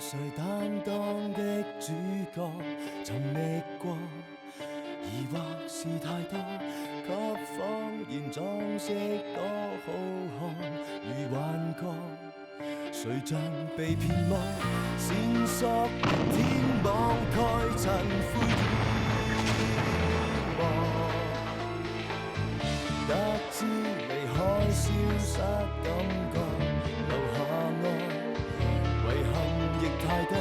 誰擔當的主角，尋覓過，疑惑是太多，給謊言裝飾多好看，如幻覺，誰像被騙麼？線索天網蓋塵灰煙幕，得知離開消失感覺，留下愛。遺憾亦太多，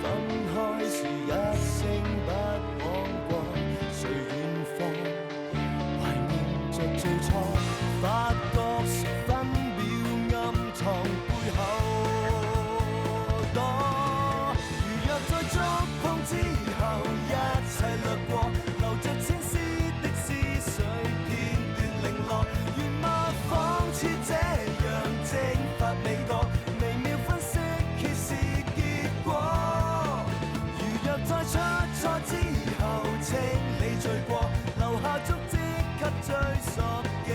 分開時一聲不枉過，誰遠方懷念着最初，發覺十分秒暗藏背後躲。如若在觸碰之後，一切掠過，留着千絲的思緒片段零落，願默仿似這樣蒸發味覺。之後清理罪過，留下足跡給追溯記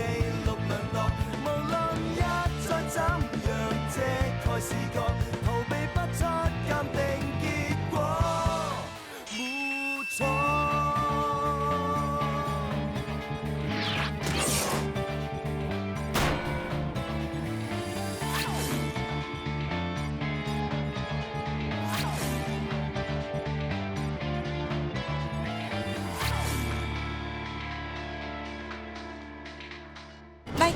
錄量度，無論一再怎樣遮蓋視覺，逃避不出鑑定結果，沒錯。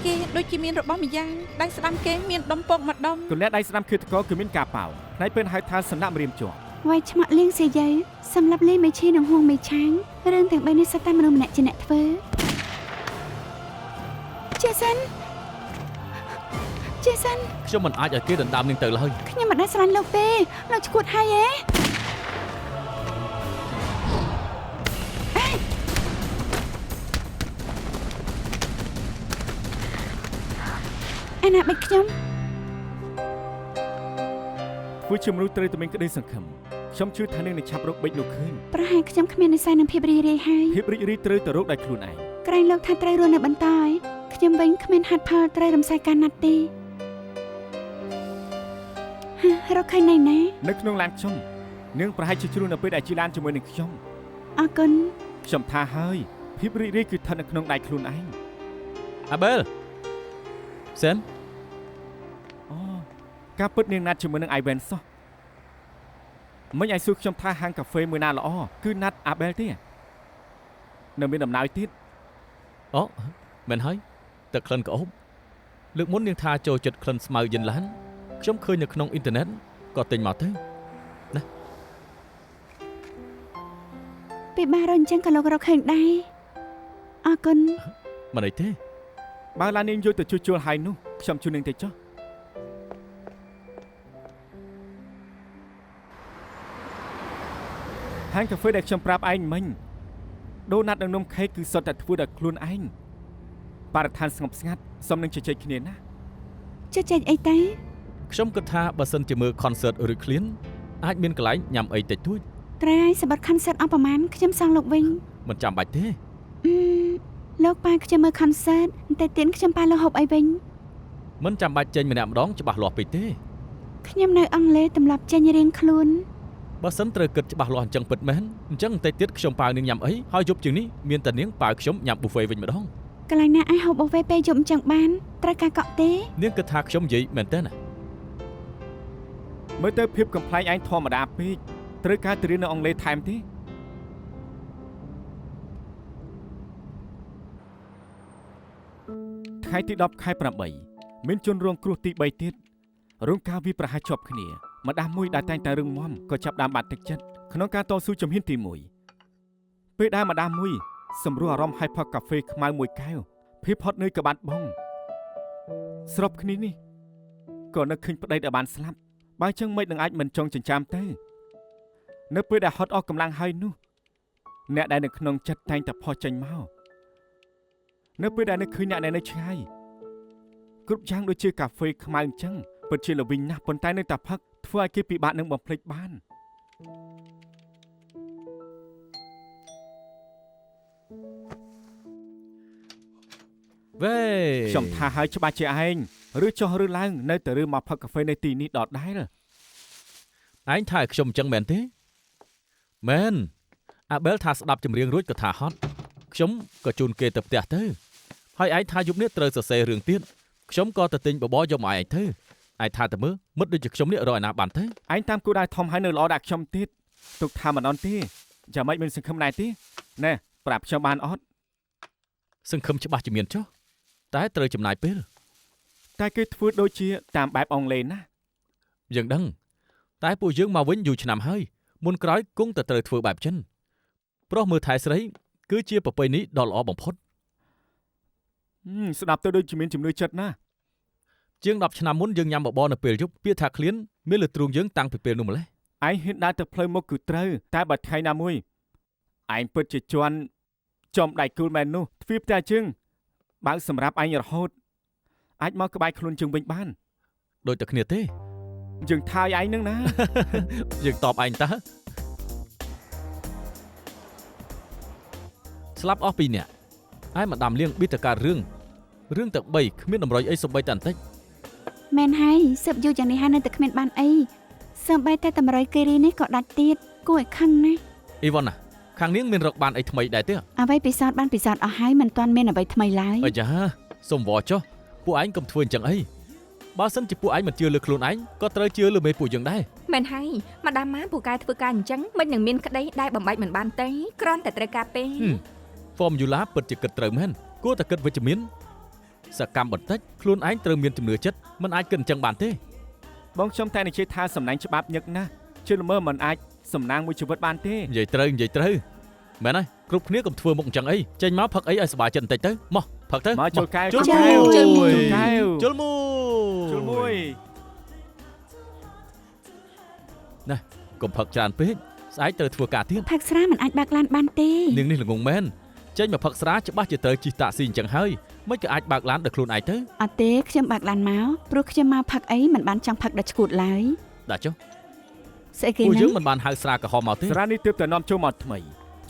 គេដូចជាមានរបស់ម្យ៉ាងដៃស្ដាំគេមានដុំពកម្ដុំកូនអ្នកដៃស្ដាំគឺតកគឺមានការប៉ោផ្នែកពេលហៅថាសំណាក់ម្រាមជាប់វាយឆ្មាក់លៀងសៀយ៉ៅសម្រាប់លេងមេឈីនិងហួងមេឆាងរឿងទាំង3នេះសិតតែមនុស្សម្នាក់ជាអ្នកធ្វើជាសិនខ្ញុំមិនអាចឲ្យគេដណ្ដើមនាងទៅឡើយខ្ញុំមិនដែលស្រឡាញ់លោកទេលោកឈួតហើយឯណាបិទខ្ញុំធ្វើជាមនុស្សត្រូវតែមានក្តីសង្ឃឹមខ្ញុំជឿថានាងនឹងឆាប់រកបិចនោះឃើញប្រហែលខ្ញុំគ្មាននិស្ស័យនឹងភាពរីករាយហើយភាពរីករាយត្រូវតែរកដោយខ្លួនឯងក្រែងលោកថាត្រូវរស់នៅបន្តឲ្យខ្ញុំវិញគ្មានហេតុផលត្រូវរំសាយការណាត់ទេរកឃើញណៃណានៅក្នុងឡានខ្ញុំនាងប្រហែលជាជ្រុះនៅពេលដែលជិះឡានជាមួយនឹងខ្ញុំអរគុណខ្ញុំថាហើយភាពរីករាយគឺស្ថិតនៅក្នុងដៃខ្លួនឯងអាប៊ែលសិនអូការពិតនាងណាត់ជាមួយនឹងអៃវ៉ែនសោះមិញឲ្យសួរខ្ញុំថាហាងកាហ្វេមួយណាល្អគឺណាត់អាប៊ែលទេនៅមានដំណើរទៀតអូមែនហើយទឹកក្លិនក្អូបលើកមុននាងថាចូលចិត្តក្លិនស្មៅយិនឡានខ្ញុំឃើញនៅក្នុងអ៊ីនធឺណិតក៏ទិញមកទៅណាពីបារអញ្ចឹងក៏លោករកឃើញដែរអរគុណមិនអីទេបើឡាននាងយកទៅជួសជុលហើយនោះខ្ញុំជួយនាងទៅចុះហាងកាហ្វេដែលខ្ញុំប្រាប់ឯងមិញដូណាត់និងនំខេកគឺសុទ្ធតែធ្វើដោយខ្លួនឯងបរិស្ថានស្ងប់ស្ងាត់សុំនឹងជជែកគ្នាណាជជែកអីទៅខ្ញុំគិតថាបើសិនជាមើល concert ឬឃ្លានអាចមានកន្លែងញ៉ាំអីតិចតួចត្រូវហើយសម្បត្តិ concert អស់ប្រហែលខ្ញុំសងលោកវិញមិនចាំបាច់ទេលោកប៉ាខ្ញុំមើល concert តែទៀនខ្ញុំប៉ាលោកហូបអីវិញមិនចាំបាច់ចេញម្នាក់ម្ដងច្បាស់លាស់ពេកទេខ្ញុំនៅអង់គ្លេសទម្លាប់ចេញរៀងខ្លួនបើសិនត្រូវគិតច្បាស់លាស់អញ្ចឹងពិតមែនអញ្ចឹងបន្តិចទៀតខ្ញុំប៉ានាងញ៉ាំអីហើយយប់ជាងនេះមានតែនាងប៉ាខ្ញុំញ៉ាំ buffet វិញម្ដងកន្លែងណាអាចហូប buffet ពេលយប់អញ្ចឹងបានត្រូវការកក់ទេនាងគិតថាខ្ញុំនិយាយមែនទេណាមើលទៅភាពកំ pl ែងឯងធម្មតាពេកត្រូវការទៅរៀននៅអង់គ្លេសថែមទេថ្ងៃទី10ខែ8មានជនរងគ្រោះទី3ទៀតរងការវាយប្រហារជាប់គ្នាម្ដាស់មួយដែលតែងតែរឹងមាំក៏ចាប់ផ្ដើមបាត់ទឹកចិត្តក្នុងការតស៊ូជំហានទី1ពេលដែលម្ដាស់មួយសម្រួលអារម្មណ៍ហើយផឹកកាហ្វេខ្មៅមួយកែវភាពហត់នឿយក៏បាត់បង់ស្របគ្នានេះក៏នឹកឃើញប្តីដែលបានស្លាប់បើចឹងមិននឹងអាចមិនចង់ចិញ្ចាមទេនៅពេលដែលហត់អស់កម្លាំងហើយនោះអ្នកដែលនៅក្នុងចិត្តតែងតែផុសចេញមកនៅពេលដែលនឹកឃើញអ្នកដែលនៅឆ្ងាយគ្រប់យ៉ាងដូចជាកាហ្វេខ្មៅអញ្ចឹងពិតជាល្វីងណាស់ប៉ុន្តែនៅតែផឹកធ្វើឲ្យគេពិបាកនឹងបំភ្លេចបានវ៉េខ្ញុំថាហើយច្បាស់ជាឯងឬចុះឬឡើងនៅតែរឿងមកផឹកកាហ្វេនៅទីនេះដដែល anh thayខ្ញុំចឹងមែនទេមែនអាបែលថាស្ដាប់ចម្រៀងរួចក៏ថាហត់ខ្ញុំក៏ជូនគេទៅផ្ទះទៅហើយឯងថាយប់នេះត្រូវសរសេររឿងទៀតខ្ញុំក៏ទៅទិញបបរយកមកឯងទៅឯងថាទៅមើលមិត្តដូចជាខ្ញុំនេះរកឯណាបានទៅ ឯងតាមគូដៅធំហើយនៅល្អដាក់ខ្ញុំទៀតទុកថាមិនអន់ទេចាំមិនមានសង្ឃឹមដែរទេណែប្រាប់ខ្ញុំបានអត់ សង្ឃឹមច្បាស់ជាមានចុះតែត្រូវចំណាយពេល តែគេធ្វើដូចជាតាមបែបអង់គ្លេសណា យើងដឹងតែពួកយើងមកវិញយូរឆ្នាំហើយមុនក្រោយគង់តែត្រូវធ្វើបែបចិនប្រុសមើលថែស្រីគឺជាប្រពៃណីដ៏ល្អបំផុត ស្ដាប់ទៅដូចជាមានជំនឿចិត្តណា ជាង10ឆ្នាំមុនយើងញ៉ាំបបរនៅពេលយប់ពាក្យថាឃ្លានមានលើទ្រូងយើងតាំងពីពេលនោះម្លេះ ឯងហ៊ានដើរទៅផ្លូវមុខគឺត្រូវតែបើថ្ងៃណាមួយឯងពិតជាជន់ចំដៃគូលមែននោះទ្វារផ្ទះជើងបើសម្រាប់ឯងរហូតអាចមកក្បែរខ្លួនជើងវិញបាន ដូចតែគ្នាទេ យើងថាយឯងនឹងណា យើងតបឯងតើស្លាប់អស់2នាក់ឯងមកដាំលៀងប៊ីតការឿងទាំង3គ្មានតម្រុយអីសំបីតែបន្តិច មែនហើយសឹបយូរយ៉ាងនេះហើយនៅតែគ្មានបានអីសឹបបែតែតម្រុយគិរីនេះក៏ដាច់ទៀតគួរឲ្យខឹងណាស់ អ៊ីវ៉ាន់ណាខាងនាងមានរកបានអីថ្មីដែរទេ អ្វីពិសោធន៍បានពិសោធន៍អស់ហើយមិនទាន់មានអ្វីថ្មីឡើយ អាយ៉ាសុំវល់ចុះពួកឯងកុំធ្វើអញ្ចឹងអីបើសិនជាពួកឯងមិនជឿលើខ្លួនឯងក៏ត្រូវជឿលើមេពួកយើងដែរ មែនហើយម្ដាមម៉ាពូកែធ្វើការអញ្ចឹងមិននឹងមានក្តីដែលបំបាច់មិនបានទេគ្រាន់តែត្រូវការពេល ហ្វមយូឡាពិតជាគិតត្រូវមែនគួរតែគិតវិជ្ជមានសកម្មបន្តិចខ្លួនឯងត្រូវមានជំនឿចិត្តមិនអាចគិតអញ្ចឹងបានទេ បងខ្ញុំតែនិយាយថាសំណាញ់ច្បាប់ញឹកណាស់ជឿល្មើមិនអាចសំណាងមួយជីវិតបានទេ និយាយត្រូវមែនហើយគ្រប់គ្នាកុំធ្វើមុខអញ្ចឹងអីចេញមកផឹកអីឲ្យសប្បាយចិត្តបន្តិចទៅមកផឹកទៅ មកចូលកែវ ចូល កែវ ចូលមួយ កែវ ជុលមួយ ចូលមួយ កុំផឹកច្រើនពេកស្អែកត្រូវធ្វើការទៀត ផឹកស្រាមិនអាចបើកឡានបានទេ នាងនេះល្ងងមែនចេញមកផឹកស្រាច្បាស់ជាត្រូវជិះតាក់ស៊ីអញ្ចឹងហើយមិនក៏អាចបើកឡានដោយខ្លួនឯងទៅ អត់ទេខ្ញុំបើកឡានមកព្រោះខ្ញុំមកផឹកអីមិនបានចង់ផឹកដល់ឈួតឡើយ ដាក់ចុះ ស្អីគេ ពួក ណា យើងមិនបានហៅស្រាក្រហមមកទេ ស្រានេះទើបតែនាំចូលមកថ្មី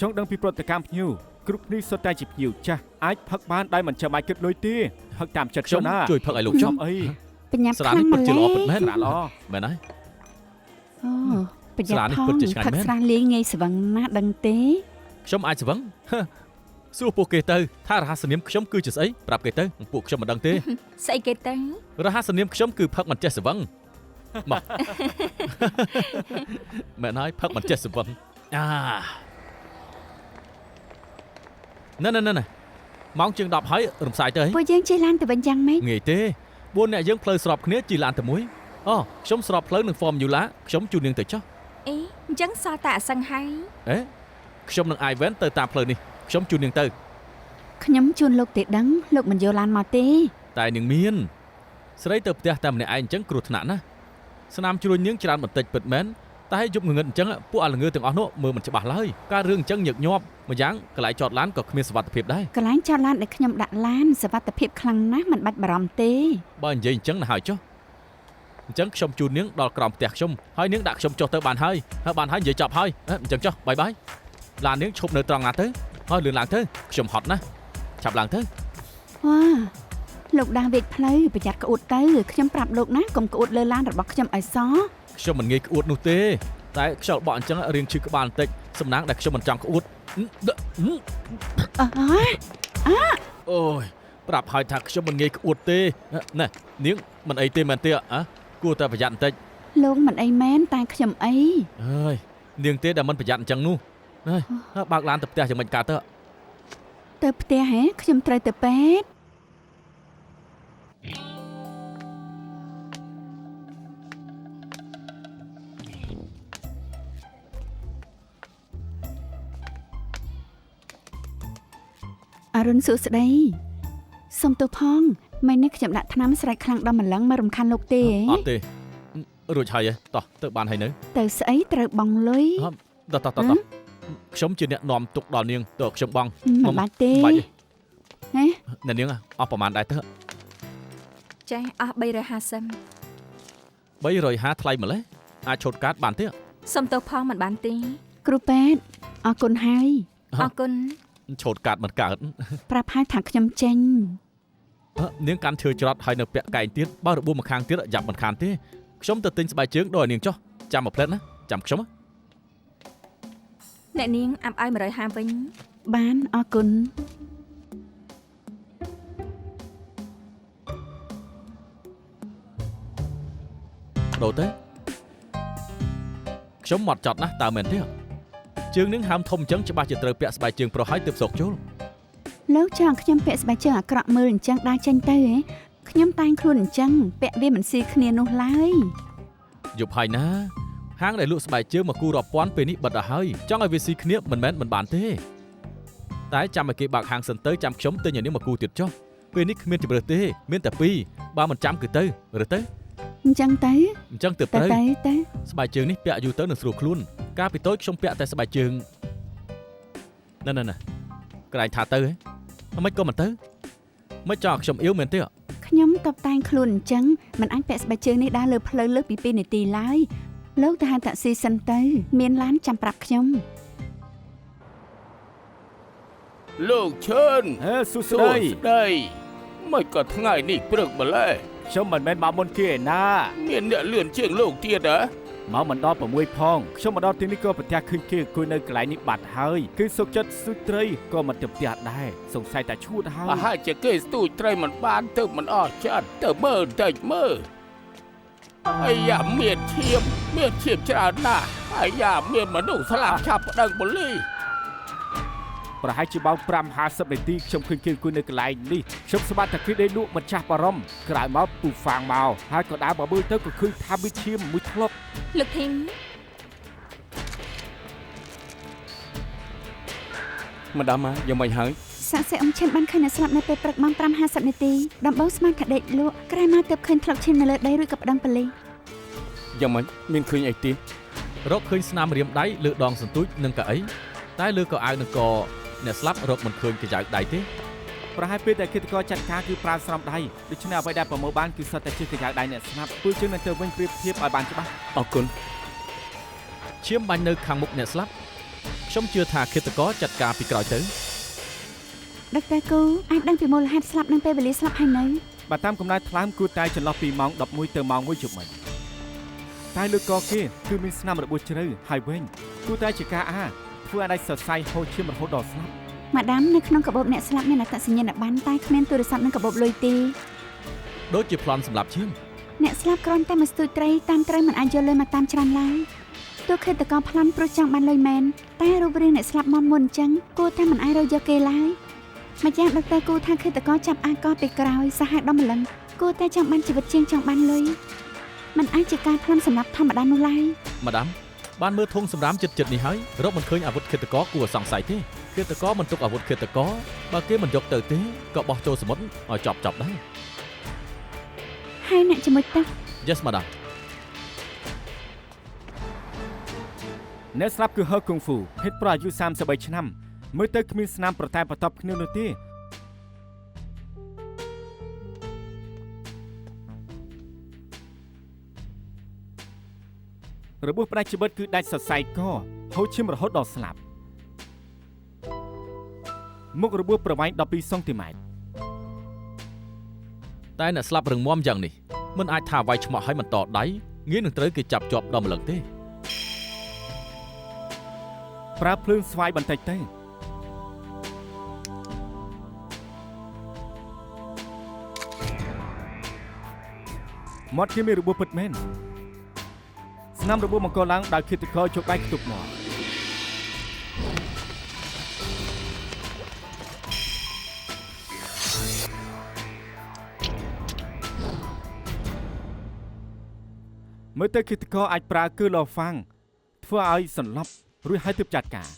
ចង់ដឹងពីប្រតិកម្មភ្ញៀវគ្រប់គ្នាសុទ្ធតែជាភ្ញៀវចាស់អាចផឹកបានដោយមិនចាំបាច់គិតលុយទេផឹកតាមចិត្ត ខ្ញុំ ណា ជួយផឹកឲ្យលោកចុះ អី បញ្ញាប់ ស្រា ខ្លាំង នេះពិតជាល្អពិតមែន ស្រាល្អ មែនហើយ អូប្រយ័ ស្រា ត្ន នេះ ផង ពិតជាឆ្ងាញ់ ផឹក មែន ស្រាលេងងាយស្វឹងណាស់ដឹងទេ ខ្ញុំអាចស្វឹងសួរពួកគេទៅថារហស្សនាមខ្ញុំគឺជាស្អីប្រាប់គេទៅពួកខ្ញុំមិនដឹងទេ ស្អីគេទៅ រហស្សនាមខ្ញុំគឺផឹកមិនចេះស្វឹងមកមែនហើយផឹកមិនចេះស្វឹងណែម៉ោងជាង10ហើយរំសាយទៅអី ពួកយើងជិះឡានទៅវិញយ៉ាងម៉េច ងាយទេ4អ្នកយើងផ្លូវស្របគ្នាជិះឡានតែមួយអូខ្ញុំស្របផ្លូវនឹងហ្វមយូឡាខ្ញុំជូននាងទៅចុះ អីអញ្ចឹងសល់តែអសង្ហើយ អេខ្ញុំនឹងអាយវ៉ែនទៅតាមផ្លូវនេះខ្ញុំជូននាងទៅ ខ្ញុំជួនលោកទេដឹងលោកមិនយកឡានមកទេ តែនាងមានស្រីទៅផ្ទះតែម្នាក់ឯងអញ្ចឹងគ្រោះថ្នាក់ណាស់ស្នាមជ្រួញនាងច្រើនបន្តិចពិតមែនតែយប់ងងឹតអញ្ចឹងពួកអាល្ងើទាំងអស់នោះមើលមិនច្បាស់ឡើយការរឿងអញ្ចឹងញឹកញាប់ម្យ៉ាងកន្លែងចតឡានក៏គ្មានសុវត្ថិភាពដែរ កន្លែងចតឡានដែលខ្ញុំដាក់ឡានសុវត្ថិភាពខ្លាំងណាស់មិនបាច់បារម្ភទេ បើនិយាយអញ្ចឹងណាហើយចុះអញ្ចឹងខ្ញុំជូននាងដល់ក្រោមផ្ទះខ្ញុំហើយនាងដាក់ខ្ញុំចុះទៅបានហើយនិយាយចប់ហើយអញ្ចឹងចុះបាយឡាននាងឈប់នៅត្រង់ណាទៅហើយលឿនឡើងទៅខ្ញុំហត់ណាស់ឆាប់ឡើងទៅ វ៉ាលោកដាស់វេកផ្លូវប្រយ័ត្នក្អួតទៅខ្ញុំប្រាប់លោកណាកុំក្អួតលើឡានរបស់ខ្ញុំឲ្យសោះ ខ្ញុំមិនងាយក្អួតនោះទេតែខ្យល់បក់អញ្ចឹងរៀងឈឺក្បាលបន្តិចសំណាងដែលខ្ញុំមិនចង់ក្អួត អូយប្រាប់ឲ្យថាខ្ញុំមិនងាយក្អួតទេណែនាងមិនអីទេមែនទេគួរតែប្រយ័ត្នបន្តិច លោកមិនអីមែនតែខ្ញុំអី អើយនាងទេដែលមិនប្រយ័ត្នអញ្ចឹងនោះហើយបើកឡានទៅផ្ទះយ៉ាងម៉េចកើតទៅ ទៅផ្ទះហ៎ខ្ញុំត្រូវទៅពេទ្យអរុនសួស្ដីសុំទោសផងមិននេះខ្ញុំដាក់ថ្នាំស្រេចខ្លាំងដល់ម្លឹងមករំខានលោកទេ អត់ទេរួចហើយតោះទៅបានហើយនៅ ទៅស្អីត្រូវបងលុយ តោះខ្ញុំជាអ្នកនាំទុកដល់នាងទៅខ្ញុំបង មិនបាច់ទេ បាច់ ហេ អ្នកនាងអស់ប្រហែលដែរទៅ ចេះអស់350 350ថ្លៃម្លេះអាចឆូតកាតបានទេ សុំទោសផងមិនបានទេ គ្រូពេទ្យអរគុណហើយ អរគុណ ឆូតកាតមិនកើត ប្រាប់ហើយថាខ្ញុំចេញ នាងកាន់ឈើច្រត់ហើយនៅពាក់កែងទៀតបើរបួសមួយខាងទៀតយ៉ាប់មិនខានទេខ្ញុំទៅទិញស្បែកជើងដល់នាងចុះ ចាំមួយផ្លែតណាចាំខ្ញុំ អ្នកនាងអាប់ឲ្យ150វិញ បានអរគុណ ដូរទៅខ្ញុំមកចត់ណាស់តើមែនទេជើងនឹងហាមធំអញ្ចឹងច្បាស់ជាត្រូវពាក់ស្បែកជើងប្រុសឲ្យទើបសោកចូល លោកចង់ខ្ញុំពាក់ស្បែកជើងអាក្រក់មើលអញ្ចឹងដើរចេញទៅហ៎ខ្ញុំតែងខ្លួនអញ្ចឹងពាក់វាមិនស៊ីគ្នានោះឡើយ យប់ហើយណាហាងដែលលក់ស្បែកជើងមកគូរាប់ពាន់ពេលនេះបិទអស់ហើយចង់ឲ្យវាស៊ីគ្នាមិនមែនមិនបានទេតែចាំឲ្យគេបើកហាងសិនទៅចាំខ្ញុំទិញឲ្យនេះមកគូទៀតចុះពេលនេះគ្មានជម្រើសទេមានតែពីរបើមិនចាំគឺទៅរើសទៅ អញ្ចឹងទៅ អញ្ចឹងទៅ ទៅ ស្បែកជើងនេះពាក់យូរទៅនឹងស្រួលខ្លួនកាលពីតូចខ្ញុំពាក់តែស្បែកជើងណ៎ក្រែងថាទៅហ៎មិនក៏មិនទៅមិនចង់ឲ្យខ្ញុំអ៊ីវមែនទេ ខ្ញុំតបតែងខ្លួនអញ្ចឹងមិនអាចពាក់ស្បែកជើងនេះដើរលើផ្លូវលើសពី2នាទីឡើយលោកទៅហៅតាក់ស៊ីសិនទៅមានឡានចាំប្រាប់ខ្ញុំ លោកឈឿន ហេសួ សួ ស្ដី ស្ដីមិនក៏ថ្ងៃនេះព្រឹកម្លេះ ខ្ញុំមិនមែនមកមុនគេឯណា មានអ្នកលឿនជាងលោកទៀតហ៎ មកមិនដល់6ផងខ្ញុំមកដល់ទីនេះក៏ប្រទះឃើញគេអង្គុយនៅកន្លែងនេះបាត់ហើយគឺសុកចិត្តស៊ូត្រីក៏មិនទៅផ្ទះដែរសង្ស័យតែឈួតហើយ ប្រហែលជាគេស្ទូចត្រីមិនបានទៅមិនអស់ចិត្តទៅមើលតិចមើលអាយ៉ាមានឈាមច្រើនណាស់អាយ៉ាមានមនុស្សស្លាប់ឆាប់ប្តឹងប៉ូលីស ប្រហែលជាបោក5:50នាទីខ្ញុំឃើញគេអង្គុយនៅកន្លែងនេះខ្ញុំស្បាត់តែគេដេកលក់មិនចាស់បារម្ភក្រោយមកពូហ្វាងមកហើយក៏ដើរមកមើលទៅក៏ឃើញថាវាឈាមមួយធ្លប់ លោកធីម ម្ដងមកយ៉ាងម៉េចហើយ សាក់សេអ៊ំឈិនបានឃើញអ្នកស្លាប់នៅពេលព្រឹកម៉ោង5:50នាទីដំបូងស្មានថាដេកលក់ក្រោយមកទើបឃើញធ្លាក់ឈាមនៅលើដីរួចក៏ប្តឹងប៉ូលីស យ៉ាងម៉េចមានឃើញអីទៀត រកឃើញស្នាមរៀមដៃលើដងសន្ទូចនិងកៅអីតែលើកៅអៅនឹងកអ្នកស្លាប់រកមិនឃើញកញ្ចៅដៃទេ ប្រហែលពេលដែលគិតកោចាត់ការគឺប្រើស្រោមដៃដូច្នេះអ្វីដែលប្រមូលបានគឺសុទ្ធតែជាកញ្ចៅដៃអ្នកស្លាប់ពូជើងនឹងទៅវិញប្រៀបធៀបឲ្យបានច្បាស់ អរគុណ ឈាមបាញ់នៅខាងមុខអ្នកស្លាប់ខ្ញុំជឿថាឃាតករចាត់ការពីក្រោយទៅ ដុកទ័រគូអាចដឹងពីមូលហេតុស្លាប់និងពេលវេលាស្លាប់ហើយនៅ បើតាមកំណត់ថ្លើមគួរតែចន្លោះពីម៉ោង11ទៅម៉ោង1ជុំវិញតែលើកគេគឺមានស្នាមរបួសជ្រៅហើយវិញគួរតែជាការធ្វើឲ្យដៃសរសៃហូរឈាមរហូតដល់ស្លាប់ ម៉ាដាមនៅក្នុងកាបូបអ្នកស្លាប់មានអត្តសញ្ញាណប័ណ្ណតែគ្មានទូរស័ព្ទនិងកាបូបលុយទេ ដូចជាប្លន់សម្រាប់ឈាម អ្នកស្លាប់គ្រាន់តែមកស្ទូចត្រីតាមត្រីមិនអាចយកលុយមកតាមច្រើនឡើយទោះឃាតករប្លន់ព្រោះចង់បានលុយមែនតែរូបរាងអ្នកស្លាប់មកមុនអញ្ចឹងគួរតែមិនអាចរកយកគេឡើយម្យ៉ាងដុកទ័រគូថាឃាតករចាប់អាកពីក្រោយសាហាវដល់ម្លឹងគួរតែចង់បានជីវិតជាងចង់បានលុយមិនអាចជាការប្លន់សម្រាប់ធម្មតានោះឡើយ ម៉ាដាមបានមើលធុងសម្រាមចិត្តនេះហើយរកមិនឃើញអាវុធឃាតករគួរឲ្យសង្ស័យទេឃាតករមិនទុកអាវុធឃាតករបើគេមិនយកទៅទេក៏បោះចូលសមុទ្រឲ្យចប់ដែរ ហើយអ្នកជាមួយទឹក Yes madam អ្នកស្លាប់គឺហឺកុងហ្វូភេទប្រុសអាយុ33ឆ្នាំមើលទៅគ្មានស្នាមប្រតែបន្ទប់គ្នានោះទេរបួសផ្ដាច់ជីវិតគឺដាច់សរសៃកហូរឈាមរហូតដល់ស្លាប់មុខរបួសប្រវែង12សង់ទីម៉ែត្រ តែអ្នកស្លាប់រឹងមាំយ៉ាងនេះមិនអាចថាវាយឆ្មក់ឲ្យបន្តដៃងាយនឹងត្រូវគេចាប់ជាប់ដល់ម្លឹងទេ ប្រើភ្លើងស្វាយបន្តិចទៅមាត់គេមានរបួសពិតមែនស្នាមរបួសបង្កឡើងដោយឃាតករជោគដៃខ្ទប់មាត់មើលទៅឃាតករអាចប្រើគឺឡូហ្វាំងធ្វើឲ្យសន្លប់រួចហើយទើបចាត់ការ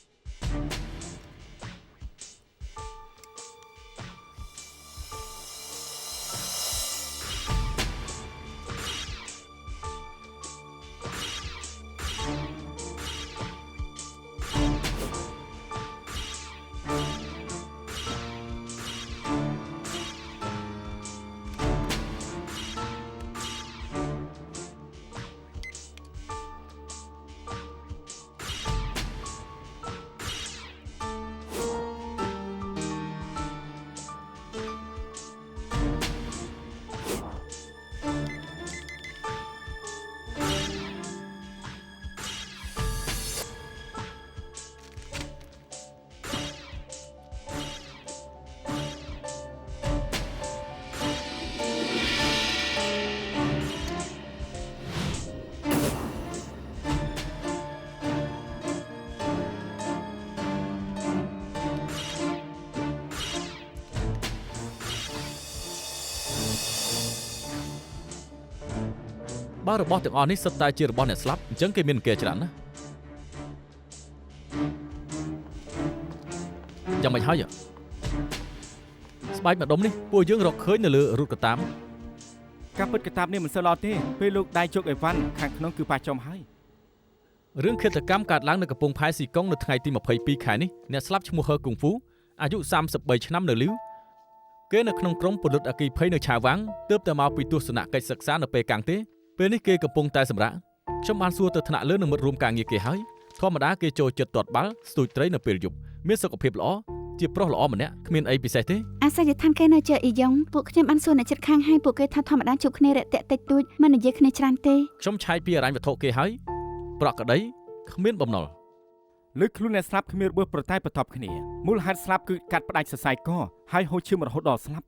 បើរបស់ទាំងអស់នេះសុទ្ធតែជារបស់អ្នកស្លាប់អញ្ចឹងគេមានគេច្រើនណាស់យ៉ាងម៉េចហើយស្បែកម្ដុំនេះពួកយើងរកឃើញនៅលើរូបកតាម ការពិតកាតាបនេះមិនសូវល្អទេពេលលោកដៃជោគអេវ៉ាន់ខាងក្នុងគឺប៉ះចំហើយ រឿងឃាតកម្មកើតឡើងនៅកំពង់ផែស៊ីកុងនៅថ្ងៃទី22ខែនេះអ្នកស្លាប់ឈ្មោះហឺគង់ហ្វូអាយុ33ឆ្នាំនៅលីវគេនៅក្នុងក្រុមពលិតអគិភ័យនៅឆាវ៉ាំងទើបតែមកពីទស្សនកិច្ចសិក្សានៅពេលកាំងទេពេលនេះគេកំពុងតែសម្រាកខ្ញុំបានសួរទៅថ្នាក់លើនឹងមិត្តរួមការងារគេហើយធម្មតាគេចូលចិត្តទាត់បាល់ស្ទូចត្រីនៅពេលយប់មានសុខភាពល្អជាប្រុសល្អម្នាក់គ្មានអីពិសេសទេ អាសយដ្ឋានគេនៅជើអ៊ីយ៉ុងពួកខ្ញុំបានសួរអ្នកជិតខាងឲ្យពួកគេថាធម្មតាជួបគ្នារយៈតិចតួចមិននិយាយគ្នាច្រើនទេ ខ្ញុំឆែកពីអរញ្ញវត្ថុគេហើយប្រក់ក្តីគ្មានបំណុល លើខ្លួនអ្នកស្លាប់គ្មានរបួសប្រតែបន្ទាប់គ្នាមូលហេតុស្លាប់គឺកាត់ផ្ដាច់សរសៃកហើយហូរឈាមរហូតដល់ស្លាប់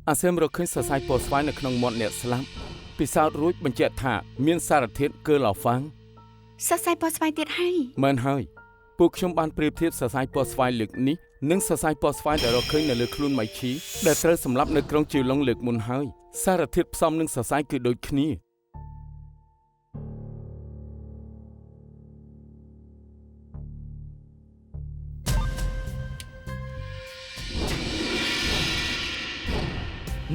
អាសេមរកឃើញសរសៃពណ៌ស្វាយនៅក្នុងមាត់អ្នកស្លាប់ពិសោធន៍រួចបញ្ជាក់ថាមានសារធាតុគឺឡាហ្វាំង សរសៃពណ៌ស្វាយទៀតហើយ មែនហើយពួកខ្ញុំបានប្រៀបធៀបសរសៃពណ៌ស្វាយលើកនេះនិងសរសៃពណ៌ស្វាយដែលរកឃើញនៅលើខ្លួនម៉ៃឈីដែលត្រូវសម្លាប់នៅក្រុងជីឡុងលើកមុនហើយសារធាតុផ្សំនឹងសរសៃគឺដូចគ្នា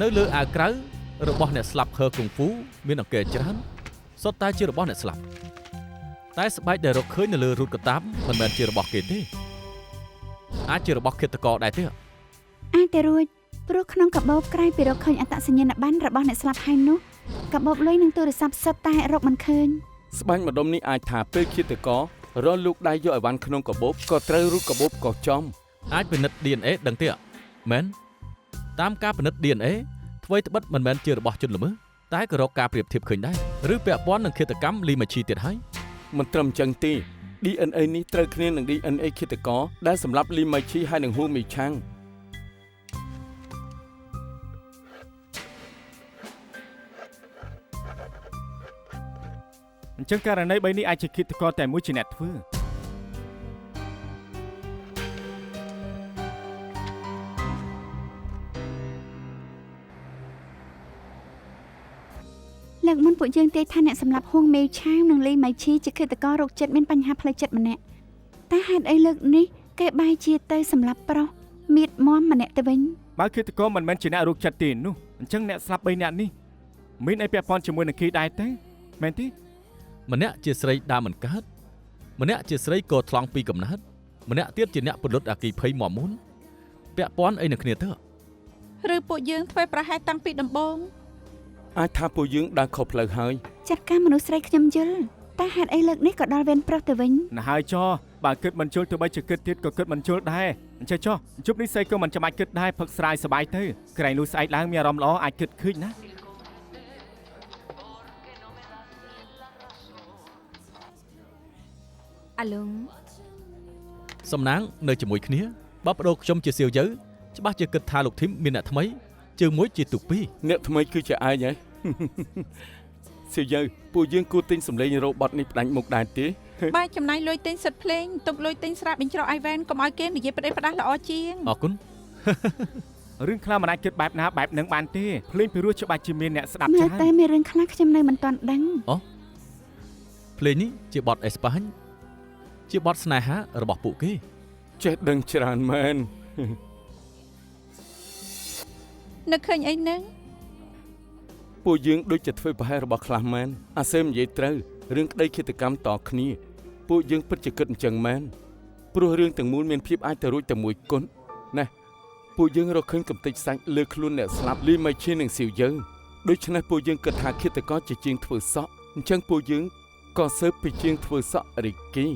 នៅលើអាវក្រៅរបស់អ្នកស្លាប់ហឺគង់ហ្វូមានអង្គច្រើនសុទ្ធតែជារបស់អ្នកស្លាប់តែស្បែកដែលរកឃើញនៅលើរូបកតាបមិនមែនជារបស់គេទេអាចជារបស់ឃាតករដែរទេ អាចតែរួចព្រោះក្នុងកាបូបក្រៅពីរកឃើញអត្តសញ្ញាណប័ណ្ណរបស់អ្នកស្លាប់ហើយនោះកាបូបលុយនិងទូរស័ព្ទសុទ្ធតែរកមិនឃើញ ស្បែកម្ដុំនេះអាចថាពេលឃាតកររលូកដៃយកអីវ៉ាន់ក្នុងកាបូបក៏ត្រូវរូបកាបូបកោះចំ អាចពិនិត្យ DNA ដឹងទេមែនតាមការពិនិត្យ DNA អ្វីត្បិតមិនមែនជារបស់ជនល្មើសតែក៏រកការប្រៀបធៀបឃើញដែរឬពាក់ព័ន្ធនឹងឃាតកម្មលីម៉ាឈីទៀតហើយ មិនត្រឹមចឹងទេ DNA នេះត្រូវគ្នានឹង DNA ឃាតករដែលសម្រាប់លីម៉ៃឈីហើយនឹងហ៊ូមីឆាំង អញ្ចឹងករណី3នេះអាចជាឃាតករតែមួយជាអ្នកធ្វើ លើកមុនពួកយើងទេថាអ្នកសម្លាប់ហួងមេឆាងនិងលីម៉ៃឈីជាឃាតកររោគចិត្តមានបញ្ហាផ្លូវចិត្តម្នាក់តែហេតុអីលើកនេះគេបែរជាទៅសម្លាប់ប្រុសមៀតមាំម្នាក់ទៅវិញ បើឃាតករមិនមែនជាអ្នករោគចិត្តទេនោះអញ្ចឹងអ្នកស្លាប់3នាក់នេះមានអីពាក់ព័ន្ធជាមួយនឹងគេដែរទេមែនទេ ម្នាក់ជាស្រីដើមមិនកើតម្នាក់ជាស្រីក៏ថ្លង់ពីកំណើតម្នាក់ទៀតជាអ្នកពលិតអគិភ័យមាំមួនពាក់ព័ន្ធអីនឹងគ្នាទៅ ឬពួកយើងធ្វើប្រហែសតាំងពីដំបូង អាចថាពួកយើងដើរខុសផ្លូវហើយ ចាត់ការមនុស្សស្រីខ្ញុំយល់តែហេតុអីលើកនេះក៏ដល់វេនប្រុសទៅវិញ ណាហើយចោបើគិតមិនជុលទៅបីជាគិតទៀតក៏គិតមិនជុលដែរអញ្ចឹងចោជប់នេះស្អីក៏មិនចាំបាច់គិតដែរផឹកស្រាយសប្បាយទៅក្រែងលុះស្អែកឡើងមានអារម្មណ៍ល្អអាចគិតឃើញណា អាឡុង សំណាងនៅជាមួយគ្នាបើបដូរខ្ញុំជាសៀវយើច្បាស់ជាគិតថាលោកធីមមានអ្នកថ្មីជើងមួយជាទូពីរ អ្នកថ្មីគឺជាឯងហើយ សៀវយើពួកយើងគួរទិញសម្លេងរ៉ូបតនេះផ្ដាច់មុខដែរទេ បែរចំណាយលុយទិញសិតភ្លេងទុកលុយទិញស្រាបញ្ច្រកអីវ៉ែនកុំឲ្យគេនិយាយផ្ដេសផ្ដាស់ល្អជាង អរគុណ រឿងខ្លះមិនអាចគិតបែបណាបែបនឹងបានទេភ្លេងពីរោះច្បាស់ជាមានអ្នកស្ដាប់ មើល ច្រើន តែមានរឿងខ្លះខ្ញុំនៅមិនទាន់ដឹង ភ្លេងនេះជាបទអេស្ប៉ាញជាបទស្នេហារបស់ពួកគេ ចេះដឹងច្រើនមែន នឹកឃើញអីហ្នឹង ពួកយើងដូចជាធ្វើប្រហែសរបស់ខ្លះមែនអាសេមនិយាយត្រូវរឿងក្តីឃាតកម្មតគ្នាពួកយើងពិតជាគិតអញ្ចឹងមែនព្រោះរឿងទាំងមូលមានភាពអាចទៅរួចតែមួយគត់ណាពួកយើងរកឃើញកំទេចសាច់លើខ្លួនអ្នកស្លាប់លីម៉ៃឈីនិងស៊ីវយើដូច្នេះពួកយើងគិតថាឃាតករជាជាងធ្វើសក់អញ្ចឹងពួកយើងក៏ស៊ើបពីជាងធ្វើសក់រីគី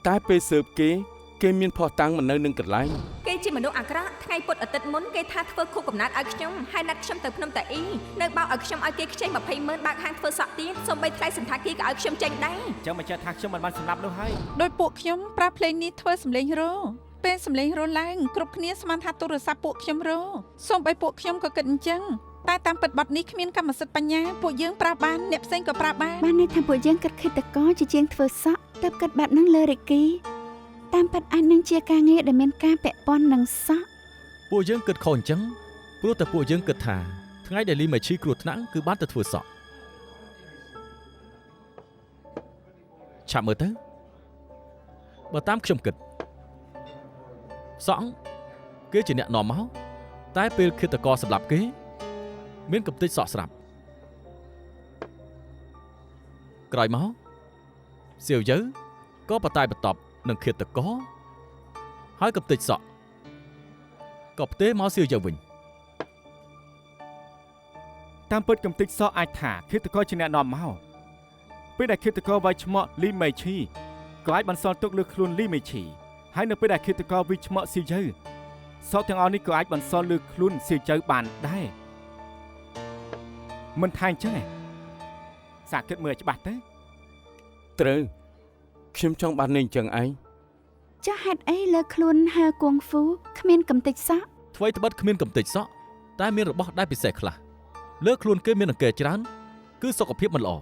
តែពេលស៊ើបគេមានផោះតាំងមិននៅនឹងកន្លែង គេជាមនុស្សអាក្រក់ថ្ងៃពុធអាទិត្យមុនគេថាធ្វើខួបកំណើតឲ្យខ្ញុំហើយណាត់ខ្ញុំទៅភ្នំតាអ៊ីនៅបោកឲ្យខ្ញុំឲ្យគេខ្ចី200000បើកហាងធ្វើសក់ទៀតសូម្បីថ្លៃសន្តាគារក៏ឲ្យខ្ញុំចេញដែរ អញ្ចឹងមិនចេះថាខ្ញុំមិនបានសម្រាប់នោះហើយ ដោយពួកខ្ញុំប្រើភ្លេងនេះធ្វើសម្លេងរោពេលសម្លេងរោឡើងគ្រប់គ្នាស្មានថាទូរស័ព្ទពួកខ្ញុំរោសូម្បីពួកខ្ញុំក៏គិតអញ្ចឹងតែតាមពិតបទនេះគ្មានកម្មសិទ្ធិបញ្ញាពួកយើងប្រើបានអ្នកផ្សេងក៏ប្រើបាន បានន័យថាពួកយើងគិតឃាតករជាជាងធ្វើសក់ទើបគិតបែបហ្នឹងលើរិគីតាមពិតអាចនឹងជាការងារដែលមានការពាក់ព័ន្ធនឹងសក់ ពួកយើងគិតខុសអញ្ចឹងព្រោះតែពួកយើងគិតថាថ្ងៃដែលលីម៉ាឈីគ្រោះថ្នាក់គឺបានទៅធ្វើសក់ ឆាប់មើលទៅបើតាមខ្ញុំគិតសង្ឃគេជាអ្នកនាំមកតែពេលឃាតករសម្លាប់គេមានកំទេចសក់ស្រាប់ក្រោយមកសៀវយើក៏បតែបន្ទប់នឹងឃាតករហើយកំទេចសក់ក៏ផ្ទេរមកសៀវយើវិញ តាមពិតកំតិចសក់អាចថាឃាតករជាអ្នកនាំមកពេលដែលឃាតករវាយឆ្មក់លីមេឈីក៏អាចបន្សល់ទុកលើខ្លួនលីមេឈីហើយនៅពេលដែលឃាតករវាយឆ្មក់សៀវយើសក់ទាំងអស់នេះក៏អាចបន្សល់លើខ្លួនសៀវយើបានដែរមិនថាអញ្ចឹងទេសាកគិតមើលច្បាស់ទៅ ត្រូវខ្ញុំចង់បាននេះអញ្ចឹងឯង ចាស់ហេតុអីលើខ្លួនហើគងហ្វូគ្មានកំទេចសក់ ថ្មីត្បិតគ្មានកំទេចសក់តែមានរបស់ដែលពិសេសខ្លះលើខ្លួនគេមានអង្កេតច្រើនគឺសុខភាពមិនល្អ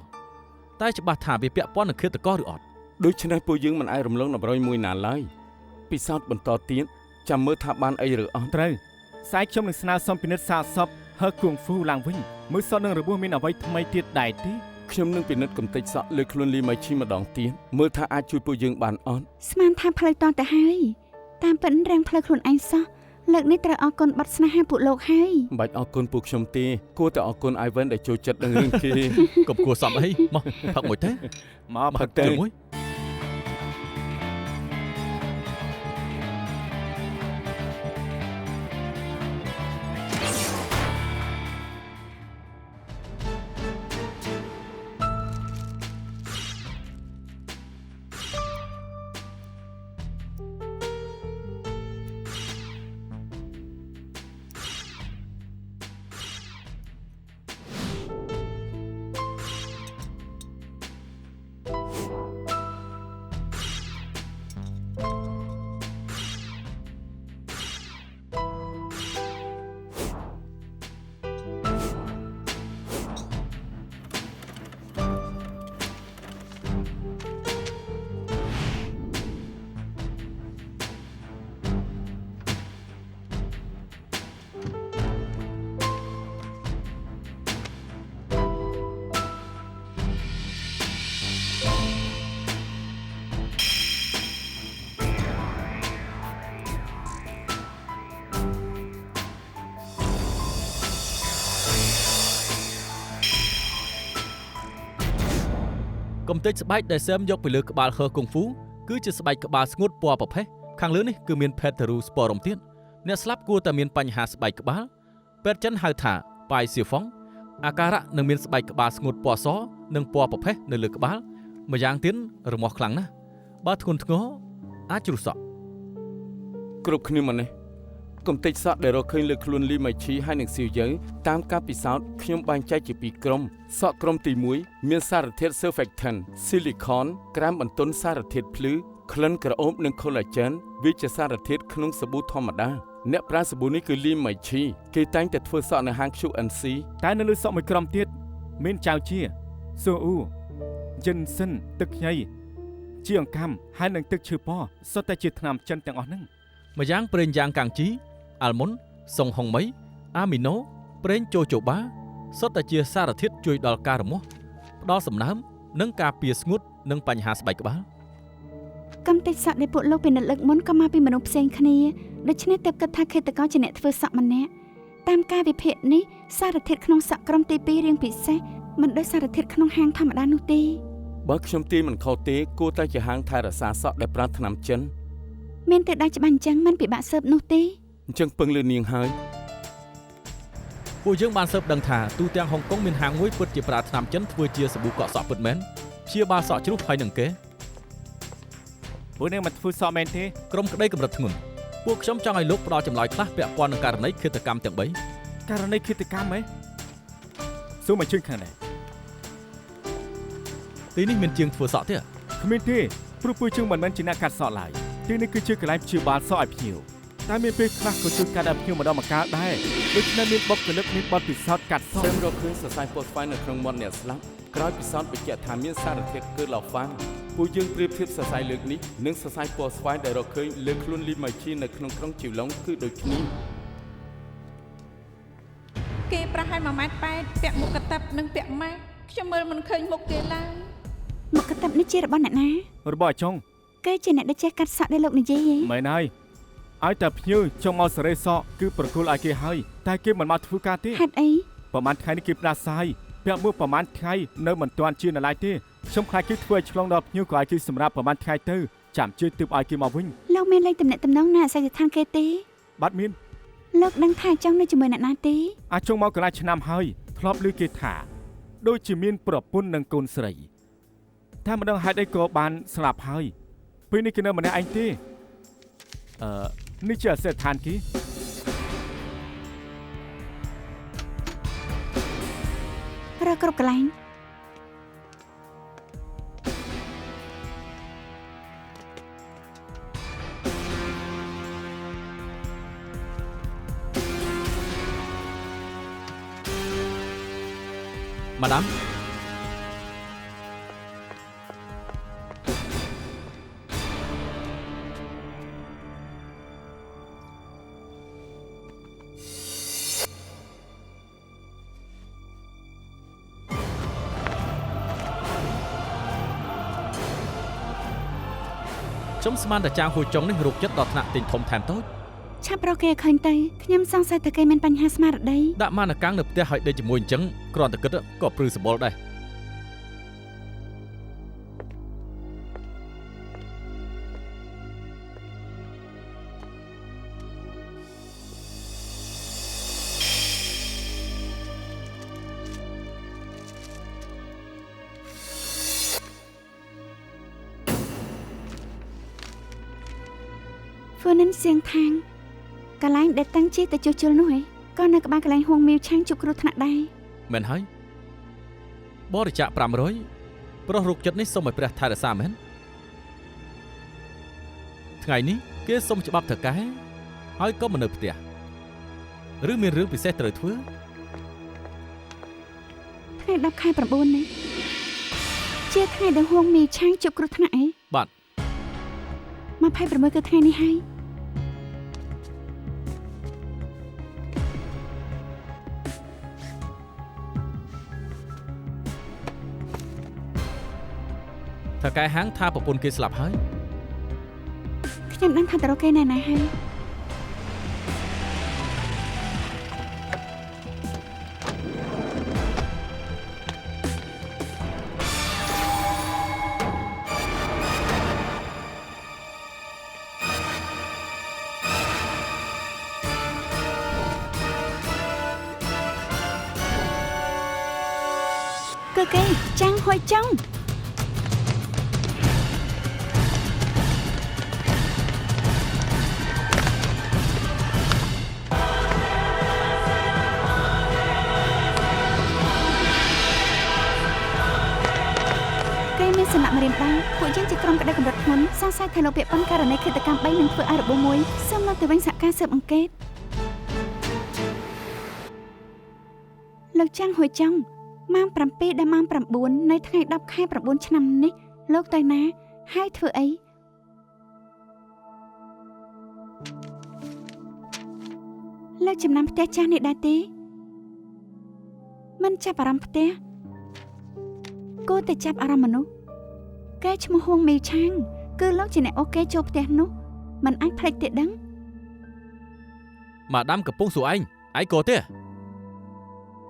តែច្បាស់ថាវាពាក់ព័ន្ធនឹងឃាតករឬអត់ ដូច្នេះពួកយើងមិនអាចរំលងតម្រុយមួយណាឡើយពិសោធន៍បន្តទៀតចាំមើលថាបានអីឬអត់ ត្រូវស្អែកខ្ញុំនឹងស្នើសុំពិនិត្យសារសពហើគងហ្វូឡើងវិញមើលសក់នឹងរបួសមានអ្វីថ្មីទៀតដែរទេ ខ្ញុំនឹងពិនិត្យកំទេចសក់លើខ្លួនលីម៉ៃឈីម្ដងទៀតមើលថាអាចជួយពួកយើងបានអត់ ស្មានថាផ្លូវតទៅហើយតាមពិតរាំងផ្លូវខ្លួនឯងសោះលើកនេះត្រូវអរគុណបាត់ស្នេហាពួកលោកហើយ មិនបាច់អរគុណពួកខ្ញុំទេគួរតែអរគុណ Ivan ដែលចូលចិត្តនឹងរឿងគេ កុំគួរសមអីមកផឹកមួយទេ មកផឹកទៅ ជាមួយ កំទេចស្បែកដែលសែមយកពីលើក្បាលហើគងហ្វូគឺជាស្បែកក្បាលស្ងួតពណ៌ប្រផេះខាងលើនេះគឺមានផេតរូស្ពរមទៀតអ្នកស្លាប់គួរតែមានបញ្ហាស្បែកក្បាលពេទ្យចិនហៅថាប៉ៃសៀហ្វុងអាការៈនឹងមានស្បែកក្បាលស្ងួតពណ៌សនិងពណ៌ប្រផេះនៅលើក្បាលម្យ៉ាងទៀតរមាស់ខ្លាំងណាស់បើធ្ងន់ធ្ងរអាចជ្រុះសក់ គ្រប់គ្នាមកនេះកំទេចសក់ដែលរកឃើញលើខ្លួនលីម៉ៃឈីហើយនឹងសៀវយើតាមការពិសោធន៍ខ្ញុំបែងចែកជាពីរក្រុមសក់ក្រុមទី1មានសារធាតុ surfactant silicon ក្រាមបន្ទន់សារធាតុភ្លឺក្លិនក្រអូបនិង collagen វាជាសារធាតុក្នុងសាប៊ូធម្មតាអ្នកប្រើសាប៊ូនេះគឺលីម៉ៃឈីគេតែងតែធ្វើសក់នៅហាង QNC តែនៅលើសក់មួយក្រុមទៀតមានចៅជាសូអ៊ូជីនសិនទឹកខ្ញីជាអង្កាំហើយនឹងទឹកឈើពណ៌សុទ្ធតែជាថ្នាំចិនទាំងអស់ហ្នឹង ម្យ៉ាងប្រេងយ៉ាងកាំងជីអាល់មុនសុងហុងមីអាមីណូប្រេងចូជូបាសុទ្ធតែជាសារធាតុជួយដល់ការរមាស់ផ្ដល់សំណើមនិងការពារស្ងួតនិងបញ្ហាស្បែកក្បាល កំទេចសក់ដែលពួកលោកពិនិត្យលើកមុនក៏មកពីមនុស្សផ្សេងគ្នាដូច្នេះទើបគិតថាឃាតករជាអ្នកធ្វើសក់ម្នាក់តាមការវិភាគនេះសារធាតុក្នុងសក់ក្រុមទី2រៀងពិសេសមិនដូចសារធាតុក្នុងហាងធម្មតានោះទេ បើខ្ញុំទីមិនខុសទេគួរតែជាហាងថែរក្សាសក់ដែលប្រើថ្នាំចិន មានតែដាក់ច្បាស់អញ្ចឹងមិនពិបាកស៊ើបនោះទេ អញ្ចឹងពឹងលើនាងហើយ ពួកយើងបានស៊ើបដឹងថាទូទាំងហុងកុងមានហាងមួយពិតជាប្រើថ្នាំចិនធ្វើជាសាប៊ូកក់សក់ពិតមែនព្យាបាលសក់ជ្រុះហើយនឹងគេ ពួកនេះមិនធ្វើសក់មែនទេ ក្រុមក្តីកម្រិតធ្ងន់ពួកខ្ញុំចង់ឲ្យលោកផ្ដល់ចម្លើយខ្លះពាក់ព័ន្ធនឹងករណីឃាតកម្មទាំង3 ករណីឃាតកម្មហ៎សូមមកជួយខាងនេះ ទីនេះមានជាងធ្វើសក់ទេ គ្មានទេព្រោះពួកយើងមិនមែនជាអ្នកកាត់សក់ឡើយទីនេះគឺជាកន្លែងព្យាបាលសក់ឲ្យភ្ញៀវតែមានពេលខ្លះក៏ជួយកាត់ឲ្យភ្ញៀវម្ដងម្កាលដែរដូច្នេះមានបុគ្គលិកមានបទពិសោធន៍កាត់សក់ ខ្ញុំរកឃើញសរសៃពណ៌ស្វាយនៅក្នុងមាត់អ្នកស្លាប់ក្រោយពិសោធន៍បញ្ជាក់ថាមានសារធាតុគឺឡាហ្វាំងពួកយើងប្រៀបធៀបសរសៃលើកនេះនិងសរសៃពណ៌ស្វាយដែលរកឃើញលើខ្លួនលីម៉ៃឈីនៅក្នុងក្រុងជីវឡុងគឺដូចគ្នា គេប្រហែល1.8 ម៉ែត្រពាក់មុខកតាប់និងពាក់ម៉ាស់ខ្ញុំមើលមិនឃើញមុខគេឡើយ មកកតាប់នេះជារបស់អ្នកណា របស់អាចុង គេជាអ្នកដែលចេះកាត់សក់ដែលលោកនិយាយហ៎ មែនហើយឲ្យតែភ្ញៀវចង់មកសេរីសក់គឺប្រគល់ឲ្យគេហើយតែគេមិនមកធ្វើការទេ ហេតុអី ប្រហែលថ្ងៃនេះគេផ្ដាសាយពាក់មួកប្រហែលថ្ងៃនៅមិនទាន់ជានៅឡើយទេខ្ញុំខ្លាចគេធ្វើឲ្យឆ្លងដល់ភ្ញៀវក៏ឲ្យគេសម្រាប់ប្រហែលថ្ងៃទៅចាំជួយទើបឲ្យគេមកវិញ លោកមានលេខទំនាក់ទំនងណាអាសយដ្ឋានគេទេ បាត់មាន លោកដឹងថាចង់នៅជាមួយអ្នកណាទេ អាចុងមកកន្លះឆ្នាំហើយធ្លាប់ឮគេថាដូចជាមានប្រពន្ធនិងកូនស្រីថាមិនដឹងហេតុអីក៏បានស្លាប់ហើយពេលនេះគេនៅម្នាក់ឯងទេនេះជាអាសយដ្ឋានគេ រើគ្រប់កន្លែង ម៉ាដាម ខ្ញុំស្មានតែចាងហួយចុងនេះរោគចិត្តដល់ថ្នាក់ទិញធំថែមតូច ឆាប់រកគេឲ្យឃើញទៅខ្ញុំសង្ស័យថាគេមានបញ្ហាស្មារតី ដាក់ម៉ានកាំងនៅផ្ទះឲ្យដេកជាមួយអញ្ចឹងគ្រាន់តែគិតក៏ព្រឺសបល់ដែរ ហ្វឺនិនសៀងថាងកន្លែងដែលតាំងជាទៅជួសជុលនោះឯងក៏នៅក្បែរកន្លែងហួងមីវឆាងជួបគ្រោះថ្នាក់ដែរ មែនហើយបរិច្ចាគ500ប្រុសរោគចិត្តនេះសូមឲ្យព្រះថែរក្សាមែនថ្ងៃនេះគេសុំច្បាប់តកែហើយក៏មកនៅផ្ទះឬមានរឿងពិសេសត្រូវធ្វើ ថ្ងៃ10 ខែ 9 នេះជាថ្ងៃដែលហួងមីវឆាងជួបគ្រោះថ្នាក់ឯង បាទ 26 គឺថ្ងៃនេះហើយ តកែហាងថាប្រពន្ធគេស្លាប់ហើយ ខ្ញុំដឹងថាតរគេណែណាហើយ គឺគេចាំងហួយចុង គេមានសន្លក់ម្រាមដៃពួកយើងជាក្រុមក្តីកម្រិតធ្ងន់សង្ស័យថាលោកពាក់ព័ន្ធករណីឃាតកម្ម3នឹងធ្វើឲ្យរបួសមួយសូមមកទៅវិញសហការស៊ើបអង្កេតលោកចាំងហួយចុងម៉ោង7ដល់ម៉ោង9នៃថ្ងៃ10 ខែ 9 ឆ្នាំនេះលោកទៅណាហើយធ្វើអីលោកចំណាំផ្ទះចាស់នេះដែរទេមិនចាប់អារម្មណ៍ផ្ទះគួរតែចាប់អារម្មណ៍មនុស្សគេឈ្មោះហួងមីឆាងគឺលោកជាអ្នកអូខេចូលផ្ទះនោះមិនអាចភ្លេចទេដឹង ម៉ាដាមកំពុងសួរឯងក៏ទេ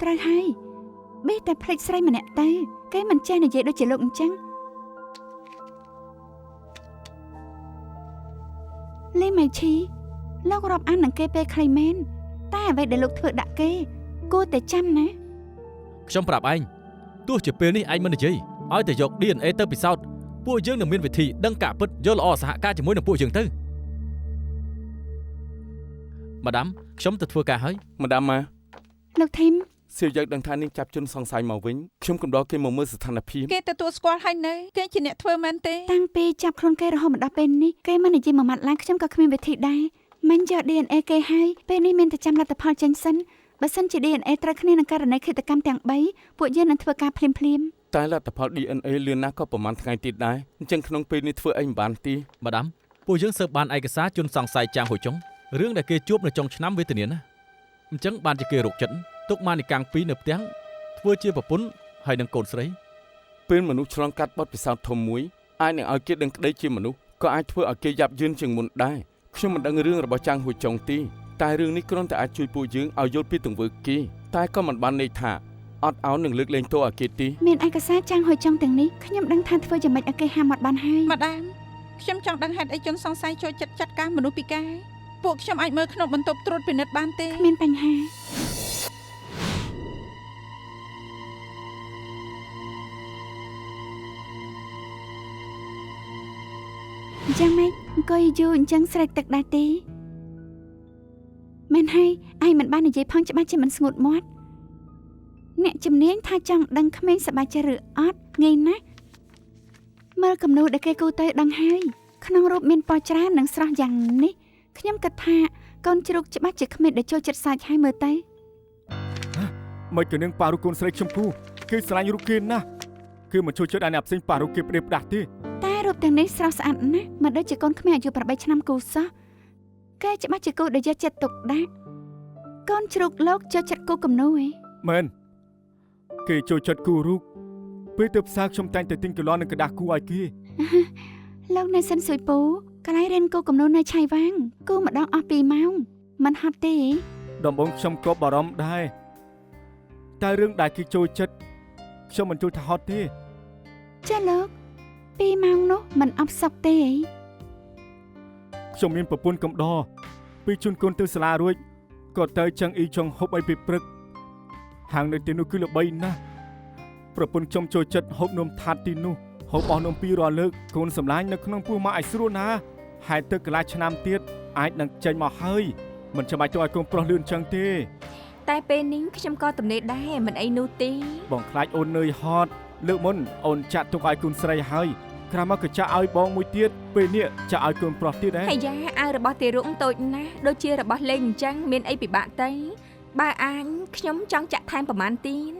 ត្រូវហើយបេះតែភ្លេចស្រីម្នាក់ទៅគេមិនចេះនិយាយដូចជាលោកអញ្ចឹងលេម៉ៃឈីលោករាប់អាននឹងគេពេលខ្លីមែនតែអ្វីដែលលោកធ្វើដាក់គេគួរតែចាំណា ខ្ញុំប្រាប់ឯងទោះជាពេលនេះឯងមិននិយាយឲ្យតែយក DNA ទៅពិសោធន៍ពួកយើងនឹងមានវិធីដឹងការពិតយល់ល្អសហការជាមួយនឹងពួកយើងទៅម៉ាដាមខ្ញុំទៅធ្វើការហើយ ម្ដាមម៉ា លោកធីម សៀវយកដឹងថានាងចាប់ជនសង្ស័យមកវិញខ្ញុំកំដរគេមកមើលស្ថានភាព គេទទួលស្គាល់ហើយនៅគេជាអ្នកធ្វើមែនទេ តាំងពីចាប់ខ្លួនគេរហូតមកដល់ពេលនេះគេមិននិយាយមួយម៉ាត់ឡើងខ្ញុំក៏គ្មានវិធីដែរមិនយក DNA គេហើយពេលនេះមានតែចាំលទ្ធផលចេញសិនបើសិនជា DNA ត្រូវគ្នានឹងករណីឃាតកម្មទាំង3ពួកយើងនឹងធ្វើការភ្លាមៗ តែលទ្ធផល DNA លឿនណាស់ក៏ប្រហែលថ្ងៃទៀតដែរអញ្ចឹងក្នុងពេលនេះធ្វើអីមិនបានទេ ម៉ាដាមពួកយើងស៊ើបបានឯកសារជនសង្ស័យចាងហួយចុងរឿងដែលគេជួបនៅចុងឆ្នាំវេទនាណាអញ្ចឹងបានជាគេរោគចិត្តទុកម៉ានីកាំង2នៅផ្ទះធ្វើជាប្រពន្ធហើយនឹងកូនស្រី ព ពេលមនុស្សឆ្លងកាត់បទពិសោធន៍ធំមួយអាចនឹងឲ្យគេដឹងក្តីជាមនុស្សក៏អាចធ្វើឲ្យគេយ៉ាប់យឺនជាងមុនដែរខ្ញុំមិនដឹងរឿងរបស់ចាងហួយចុងទេតែរឿងនេះគ្រាន់តែអាចជួយពួកយើងឲ្យយល់ពីទង្វើគេតែក៏មិនបានន័យថាអត់ឱននឹងលើកលែងទោសឲ្យគេទេ មានឯកសារចាំងហួយចុងទាំងនេះខ្ញុំដឹងថាធ្វើយ៉ាងម៉េចឲ្យគេហាមាត់បានហើយ ម្ដាមខ្ញុំចង់ដឹងហេតុអីជនសង្ស័យចូលចិត្តចាត់ការមនុស្សពិការពួកខ្ញុំអាចមើលក្នុងបន្ទប់ត្រួតពិនិត្យបានទេ គ្មានបញ្ហាយ៉ាងម៉េចអង្គុយយូរអញ្ចឹងស្រេកទឹកដែរទេមែនហើយឯងមិនបាននិយាយផងច្បាស់ជាមិនស្ងួតមាត់អ្នកជំនាញថាចង់ដឹងក្មេងសប្បាយចិត្តឬអត់ងាយណាស់មើលគំនូរដែលគេគូរទៅដឹងហើយក្នុងរូបមានពណ៌ច្រើននិងស្រស់យ៉ាងនេះខ្ញុំគិតថាកូនជ្រូកច្បាស់ជាក្មេងដែលចូលចិត្តសាច់ហើយមើលទៅ មិនក៏នឹងប៉ារុកូនស្រីខ្ញុំពូគេស្រឡាញ់រូបគេណាស់គឺមិនជួយចិត្តឲ្យអ្នកផ្សេងប៉ារុកគេផ្ដេសផ្ដាស់ទេ តែរូបទាំងនេះស្រស់ស្អាតណាស់មិនដូចជាកូនក្មេងអាយុ8ឆ្នាំគូសោះគេច្បាស់ជាគូដែលយកចិត្តទុកដាក់កូនជ្រូកលោកចូលចិត្តគូគំនូរឯង មែនគេចូលចិត្តគូរូបពេលទៅផ្សារខ្ញុំតែងតែទិញកន្លងនិងกระดาษគូឲ្យគេ លោកនៅសិនស៊ុយពូកន្លែងរៀនគូគំនូរនៅឆៃវាងគូម្ដងអស់2ម៉ោងមិនហត់ទេ ដំបូងខ្ញុំក៏បារម្ភដែរតែរឿងដែលគេចូលចិត្តខ្ញុំមិនជួយថាហត់ទេ ចាលោក2ម៉ោងនោះមិនអស់សក់ទេអី ខ្ញុំមានប្រពន្ធកំដរពីជូនកូនទៅសាលារួចក៏ទៅចង់អ៊ីចង់ហូបអីពីព្រឹកហាងនៅទីនោះគឺល្បីណាស់ប្រពន្ធខ្ញុំចូលចិត្តហូបនំថាត់ទីនោះហូបអស់នំពីររាល់លើកកូនសម្លាញ់នៅក្នុងពោះមកឲ្យស្រួលណាហេតុទៅកន្លះឆ្នាំទៀតអាចនឹងចេញមកហើយមិនចាំបាច់ទៅឲ្យកូនប្រុសលឿនចឹងទេ តែពេលនេះខ្ញុំក៏ទំនេរដែរមិនអីនោះទេ បងខ្លាចអូននឿយហត់លើកមុនអូនចាក់ទុកឲ្យកូនស្រីហើយក្រោយមកក៏ចាក់ឲ្យបងមួយទៀតពេលនេះចាក់ឲ្យកូនប្រុសទៀតដែរ ហើយយ៉ាអាវរបស់ទារុងតូចណាស់ដូចជារបស់លេងអញ្ចឹងមានអីពិបាកទេបើអាញខ្ញុំចង់ចាក់ថែមប្រមាណទៀត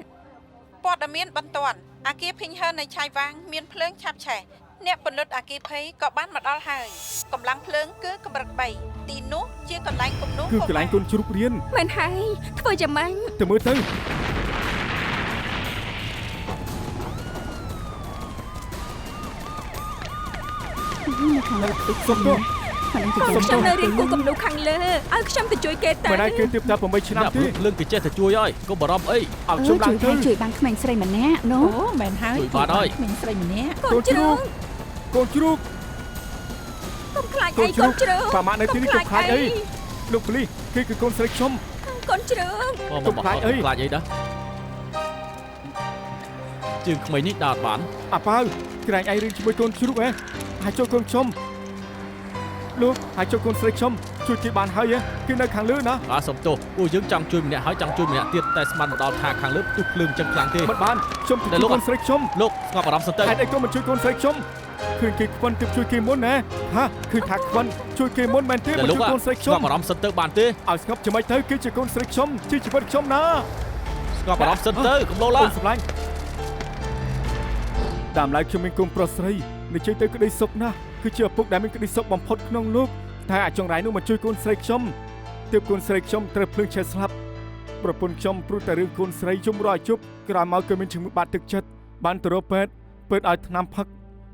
ព័ត៌មានបន្ទាន់អាគារភីងហឺនៅឆៃវាងមានភ្លើងឆាប់ឆេះអ្នកពន្លត់អាគារភ័យក៏បានមកដល់ហើយកម្លាំងភ្លើងគឺកម្រិត3ទីនោះជាកន្លែងគំនូរ គឺកន្លែងកូនជ្រូករៀន មែនហើយធ្វើយ៉ាងម៉េច ទៅមើលទៅ នៅខាងលើទឹក សុំទោស មិនដឹង កូន ទៅ ខ្ញុំនៅរៀនគូគំនូរខាងលើឲ្យខ្ញុំទៅជួយគេទៅ មិនអាចគេទៀតតែ8ឆ្នាំ អ្នក ទេ ព្រឹកលឿនគេចេះតែជួយហើយកុំបារម្ភអី ឲ្យខ្ញុំឡើងទៅ ជួយបានក្មេងស្រីម្នាក់នោះ អូមែនហើយ ជួយបានហើយ មានស្រីម្នាក់ កូនជ្រូក កូនជ្រូក កុំខ្លាចអីកូនជ្រូក ប៉ាម៉ាក់នៅទីនេះកុំខ្លាចអីលោកប៉ូលីសគេគឺកូនស្រីខ្ញុំ កូនជ្រូក មកមកខ្លាចអីដែរជើងក្មេងនេះដើរបាន អាប៉ៅក្រែងឯងរឿងជាមួយកូនជ្រូកហ៎ហើយចូលកូនខ្ញុំលោកហើយចូលកូនស្រីខ្ញុំជួយគេបានហើយគឺនៅខាងលើណា បាទសុំទោសពួកយើងចង់ជួយម្នាក់ហើយចង់ជួយម្នាក់ទៀតតែស្មានមកដល់ថាខាងលើផ្ទុះភ្លើងចឹងខ្លាំងទេ មិនបានខ្ញុំទៅជួយកូនស្រីខ្ញុំ លោកស្ងប់អារម្មណ៍សិនទៅ ហេតុអីក៏មិនជួយកូនស្រីខ្ញុំឃើញគេខ្វិនទៅជួយគេមុនណាហាឃើញថាខ្វិនជួយគេមុនមែនទេមិនជួយកូនស្រី ស្ ខ្ញុំ ងប់អារម្មណ៍សិនទៅបានទេ ឲ្យស្ងប់ចាំទៅគេជាកូនស្រីខ្ញុំជាជីវិតខ្ញុំណា ស្ងប់អារម្មណ៍សិនទៅកុំលោឡា អូនសម្លាញ់តាមឡែកខ្ញុំមានកូនប្រុសស្រីនិយាយទៅក្តីសុខណាស់គឺជាឪពុកដែលមានក្តីសុខបំផុតក្នុងលោកតែអាចចង្រៃនោះមកជួយកូនស្រីខ្ញុំទើបកូនស្រីខ្ញុំត្រូវភ្លើងឆេះស្លាប់ប្រពន្ធខ្ញុំព្រោះតែរឿងកូនស្រីយំរយជប់ក្រោយមកក៏មានជំងឺបាក់ទឹកចិត្តបានទៅរកពេទ្យឲ្យថ្នាំផឹក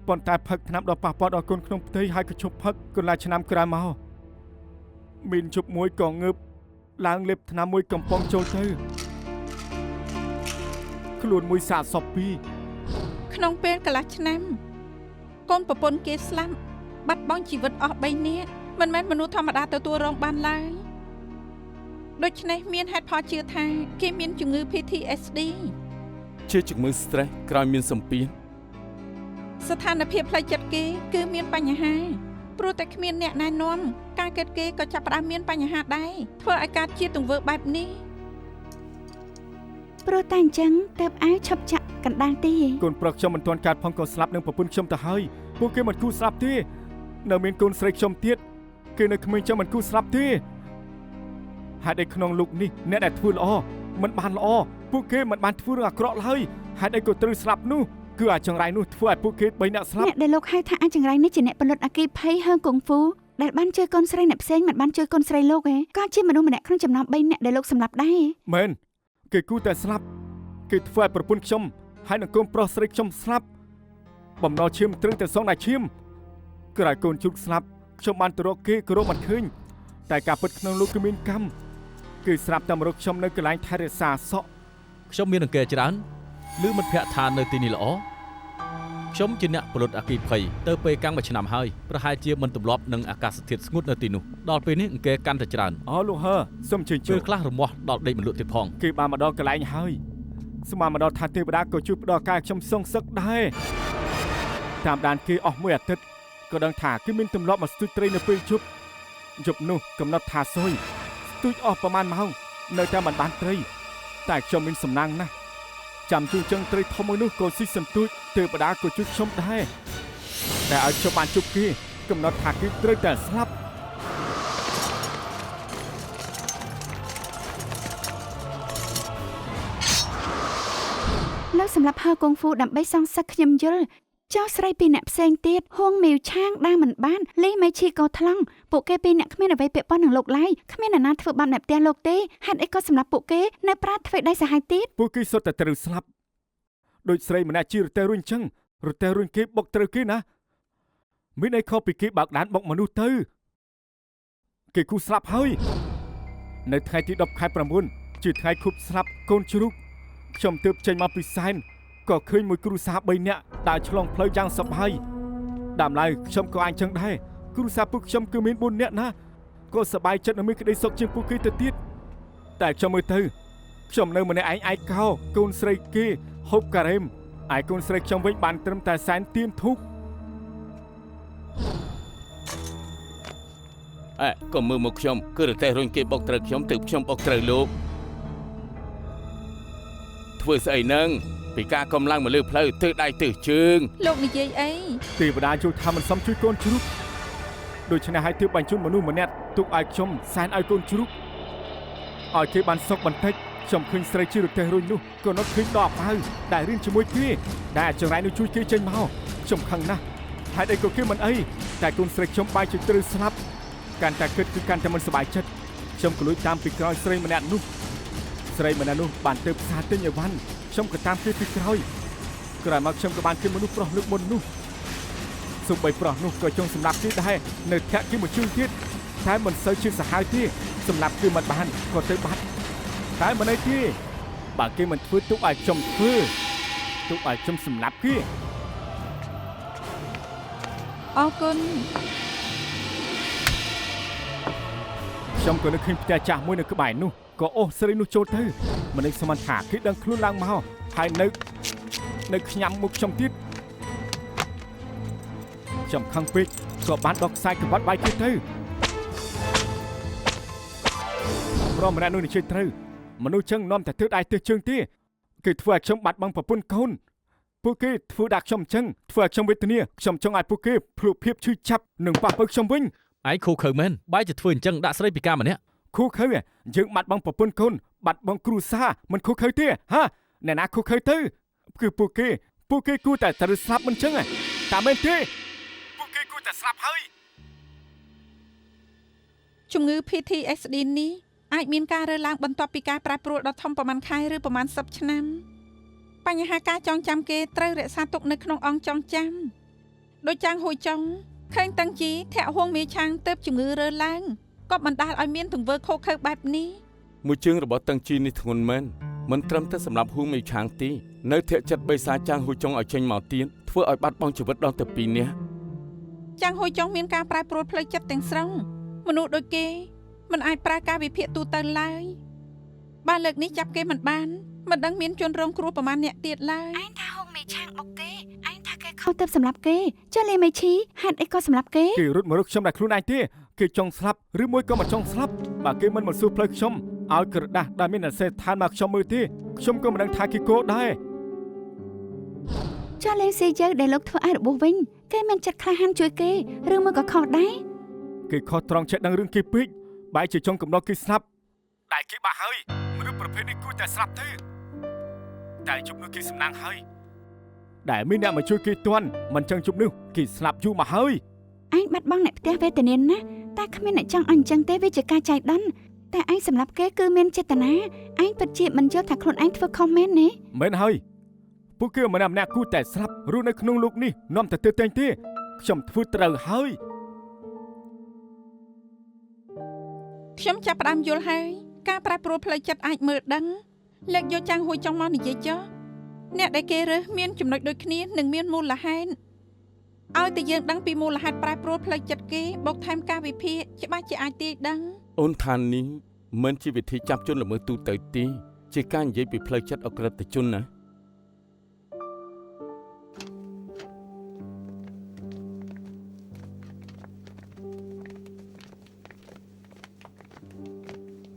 ប៉ុន្តែផឹកថ្នាំដល់ប៉ះពាល់ដល់កូនក្នុងផ្ទៃហើយក៏ឈប់ផឹកកន្លះឆ្នាំក្រោយមកមានជប់មួយក៏ងើបឡើងលេបថ្នាំមួយកំប៉ុងចូលទៅខ្លួនមួយសាកសពពីរ ក្នុងពេលកន្លះឆ្នាំកូនប្រពន្ធគេស្លាប់បាត់បង់ជីវិតអស់3នាក់មិនមែនមនុស្សធម្មតាទទួលរងបានឡើយដូច្នេះមានហេតុផលជឿថាគេមានជំងឺ PTSD ជាជំងឺ stress ក្រោយមានសម្ពាធ ស្ថានភាពផ្លូវចិត្តគេគឺមានបញ្ហាព្រោះតែគ្មានអ្នកណែនាំការកើតគេក៏ចាប់ផ្ដើមមានបញ្ហាដែរធ្វើឲ្យកើតជាទង្វើបែបនេះ ព្រោះតែអញ្ចឹងទើបអាវឈប់ចាក់កណ្ដាលទេ កូនប្រុសខ្ញុំមិនទាន់កើតផងក៏ស្លាប់នឹងប្រពន្ធខ្ញុំទៅហើយពួកគេមិនគូស្លាប់ទេនៅមានកូនស្រីខ្ញុំទៀតគេនៅក្មេងចាំមិនគូស្លាប់ទេហេតុអីក្នុងលោកនេះអ្នកដែលធ្វើល្អមិនបានល្អពួកគេមិនបានធ្វើរឿងអាក្រក់ឡើយហេតុអីក៏ត្រូវស្លាប់នោះគឺអាចង្រៃនោះធ្វើឲ្យពួកគេ3នាក់ស្លាប់ អ្នកដែលលោកហៅថាអាចង្រៃនេះជាអ្នកផលិតអាគីភ័យហើកុងហ្វូដែលបានជួយកូនស្រីអ្នកផ្សេងមិនបានជួយកូនស្រីលោកឯងក៏ជាមនុស្សម្នាក់ក្នុងចំណោម3នាក់ដែលលោកសម្លាប់ដែរ មែនគេគូតែស្លាប់គេធ្វើឲ្យប្រពន្ធខ្ញុំ ហើយនឹងកូនប្រុសស្រីខ្ញុំស្លាប់បំណុលឈាមត្រឹងតែសងតែឈាមក្រោយកូនជ្រូកស្លាប់ខ្ញុំបានទៅរកគេក៏រកមិនឃើញតែការពិតក្នុងលោកគឺមានកម្មគឺស្រាប់តែមករកខ្ញុំនៅកន្លែងថែរក្សាសក់ ខ្ញុំមានអង្គច្រើនឬមិត្តភ័ក្តិថានៅទីនេះល្អខ្ញុំជាអ្នកផលិតអគ្គិភ័យទៅពេលកាំងមួយឆ្នាំហើយប្រហែលជាមិនទម្លាប់នឹងអាកាសធាតុស្ងួតនៅទីនោះដល់ពេលនេះអង្គកាន់តែច្រើន អូលោកហើសូមជឿជឿ ពេលខ្លះរមាស់ដល់ដេកមិនលក់ទៀតផង គេបានមកដល់កន្លែងហើយសូមមកដល់ថាទេវតាក៏ជួយផ្ដល់ការខ្ញុំសងសឹកដែរតាមដានគេអស់មួយអាទិត្យក៏ដឹងថាគេមានទម្លាប់មកស្ទូចត្រីនៅពេលយប់នោះកំណត់ថាសុយស្ទូចអស់ប្រហែលម៉ោងនៅតែមិនបានត្រីតែខ្ញុំមានសំណាងណាស់ចាំជួចឹងត្រីធំមួយនោះក៏ស៊ីសន្ទូចទេវតាក៏ជួយខ្ញុំដែរតែឲ្យខ្ញុំបានជប់គេកំណត់ថាគេត្រូវតែស្លាប់ លោកសម្រាប់ហើកុងហ្វូដើម្បីសងសឹកខ្ញុំយល់ចោលស្រីពីរអ្នកផ្សេងទៀតហួងមីវឆាងដើរមិនបានលីមេឈីក៏ថ្លង់ពួកគេពីរអ្នកគ្មានអ្វីពាក់ព័ន្ធនឹងលោកឡើយគ្មានអ្នកណាធ្វើបាបអ្នកផ្ទះលោកទេហេតុអីក៏សម្រាប់ពួកគេនៅប្រាថ្នាធ្វើដៃសាហាយទៀត ពួកគេសុទ្ធតែត្រូវស្លាប់ដូចស្រីម្នាក់ជារទេះរុញចឹងរទេះរុញគេបុកត្រូវគេណាមានអីខុសពីគេបើកដានបុកមនុស្សទៅគេគូស្លាប់ហើយនៅថ្ងៃទី10ខែ9ជាថ្ងៃខួបស្លាប់កូនជ្រូកខ្ញុំទើបចេញមកពីសែនក៏ឃើញមួយគ្រួសារ3នាក់ដើរឆ្លងផ្លូវយ៉ាងសប្បាយដើមឡើយខ្ញុំក៏អញ្ចឹងដែរគ្រួសារពួកខ្ញុំគឺមាន4នាក់ណាក៏សប្បាយចិត្តនឹងមានក្តីសុខជាងពួកគេទៅទៀតតែខ្ញុំមើលទៅខ្ញុំនៅម្នាក់ឯងឯកោកូនស្រីគេហូបការ៉េមឯកូនស្រីខ្ញុំវិញបានត្រឹមតែសែនទៀនធូប ក៏មើលមកខ្ញុំគឺរទេះរុញគេបុកត្រូវខ្ញុំទើបខ្ញុំបុកត្រូវលោកធ្វើស្អីហ្នឹងពីការកំឡើងមកលើផ្លូវទើដៃទើជើង លោកនិយាយអី ទេវតាជួយថាមិនសមជួយកូនជ្រូកដូច្នេះហើយទើបបញ្ជូនមនុស្សម្នាក់ទុកឲ្យខ្ញុំសែនឲ្យកូនជ្រូកឲ្យគេបានសុខបន្តិចខ្ញុំឃើញស្រីជារទេះរុញនោះក៏នៅឃើញដល់អៅដែលរៀនជាមួយគេដែលចង្រៃនោះជួយគេចេញមកខ្ញុំខឹងណាស់ហេតុអីក៏គេមិនអីតែកូនស្រីខ្ញុំបាយជាត្រូវស្លាប់កាន់តែគិតគឺកាន់តែមិនសប្បាយចិត្តខ្ញុំក៏លួចតាមពីក្រោយស្រីម្នាក់នោះបានទៅផ្សារទិញអីវ៉ាន់ខ្ញុំក៏តាមគេពីក្រោយក្រោយមកខ្ញុំក៏បានគេមនុស្សប្រុសលើកមុននោះសូម្បីប្រុសនោះក៏ចង់សម្លាប់គេដែរនៅធាក់គេមួយជើងទៀតតែមិនសូវជាសាហាវទេសម្លាប់គេមិនបានក៏ទៅបាត់តែមិនអីទេបើគេមិនធ្វើទុកឲ្យខ្ញុំធ្វើទុកឲ្យខ្ញុំសម្លាប់គេ អរគុណ ខ្ញុំក៏នឹកឃើញផ្ទះចាស់មួយនៅក្បែរនោះក៏អូសស្រីនោះចូលទៅមិននឹកស្មានថាគេដឹងខ្លួនឡើងមកហើយនៅខ្ញាំមុខខ្ញុំទៀតខ្ញុំខឹងពេកក៏បានដកខ្សែក្បាត់បាយគេទៅប្រមម្នាក់នោះនិយាយត្រូវមនុស្សចឹងនាំតែទើដៃទើជើងទេគេធ្វើឲ្យខ្ញុំបាត់បង់ប្រពន្ធកូនពួកគេធ្វើដាក់ខ្ញុំចឹងធ្វើឲ្យខ្ញុំវេទនាខ្ញុំចង់ឲ្យពួកគេភ្លុកភាពឈឺចាប់និងប៉ះពើខ្ញុំវិញ ឯងខូខើមែនបាយជាធ្វើអញ្ចឹងដាក់ស្រីពិការម្នាក់ ខូខើយើងបាត់បង់ប្រពន្ធកូនបាត់បង់គ្រួសារមិនខូខើទេហាអ្នកណាខូខើទៅគឺពួកគេគួរតែត្រូវស្លាប់មិនចឹងតែមែនទេពួកគេគួរតែស្លាប់ហើយ ជំងឺ PTSD នេះអាចមានការរើឡើងបន្ទាប់ពីការប្រែប្រួលដ៏ធំប្រមាណខែឬប្រមាណ10ឆ្នាំបញ្ហាការចងចាំគេត្រូវរក្សាទុកនៅក្នុងអង្គចងចាំដូចចាងហួយចុងឃើញតាំងជីធាក់ហួងមីឆាងទៅជំងឺរើឡើងក៏បណ្ដាលឲ្យមានទង្វើខុសខើបែបនេះ មួយជើងរបស់តាំងជីនេះធ្ងន់មែនមិនត្រឹមតែសម្រាប់ហួងមីឆាងទេនៅធាក់ចិត្តបេសាចាងហួយចុងឲ្យចេញមកទៀតធ្វើឲ្យបាត់បង់ជីវិតដល់ទៅ2នាក់ ចាងហួយចុងមានការប្រែប្រួលផ្លូវចិត្តទាំងស្រុងមនុស្សដូចគេមិនអាចប្រើការវិភាគទូទៅឡើយបើលើកនេះចាប់គេមិនបានមិនដឹងមានជនរងគ្រោះប្រមាណអ្នកទៀតឡើយ ឯងថាហុងមេឆាងបុកគេឯងថាគេខុសទៅសម្រាប់គេចុះលេមេឈីហេតុអីក៏សម្រាប់គេ គេរត់មករកខ្ញុំតែខ្លួនឯងទេគេចង់ស្លាប់ឬមួយក៏មិនចង់ស្លាប់បើគេមិនមកសួរផ្លូវខ្ញុំឲ្យក្រដាស់ដែលមានអសេដ្ឋានមកខ្ញុំមើលទេខ្ញុំក៏មិនដឹងថាគេគោដែរ ចុះលេងស៊ីយើងដែលលោកធ្វើឲ្យរបួសវិញគេមានចិត្តក្លាហានជួយគេឬមួយក៏ខុសដែរ គេខុសត្រង់ចេះដឹងរឿងគេពេកបែរជាចង់កំណត់គេស្លាប់តែគេបាក់ហើយមនុស្សប្រភេទនេះគួរតែស្លាប់ទៅតែជប់នោះគេសំណាងហើយដែលមានអ្នកមកជួយគេទាន់មិនចឹងជប់នោះគេស្លាប់យូរមកហើយ ឯងបាត់បង់អ្នកផ្ទះវេទនាណាតែគ្មានអ្នកចង់អញ្ចឹងទេវាជាការចៃដន្យតែឯងសម្រាប់គេគឺមានចេតនាឯងពិតជាមិនយល់ថាខ្លួនឯងធ្វើខុសមែនទេ មែនហើយ ពួកគេម្នាក់គូតែស្លាប់រស់នៅក្នុងលោកនេះនាំតែទៅតែងទេខ្ញុំធ្វើត្រូវហើយ ខ្ញុំចាប់ផ្ដើមយល់ហើយការប្រែប្រួលផ្លូវចិត្តអាចមើលដឹងលើកយកចាំងហួយចង់មកនិយាយចុះអ្នកដែលគេរើសមានចំណុចដូចគ្នានិងមានមូលហេតុឲ្យតែយើងដឹងពីមូលហេតុប្រែប្រួលផ្លូវចិត្តគេបូកថែមការវិភាគច្បាស់ជាអាចទាយដឹង អូនថានេះមិនជាវិធីចាប់ជនល្មើសទូទៅទេជាការនិយាយពីផ្លូវចិត្តអក្រិតជនណា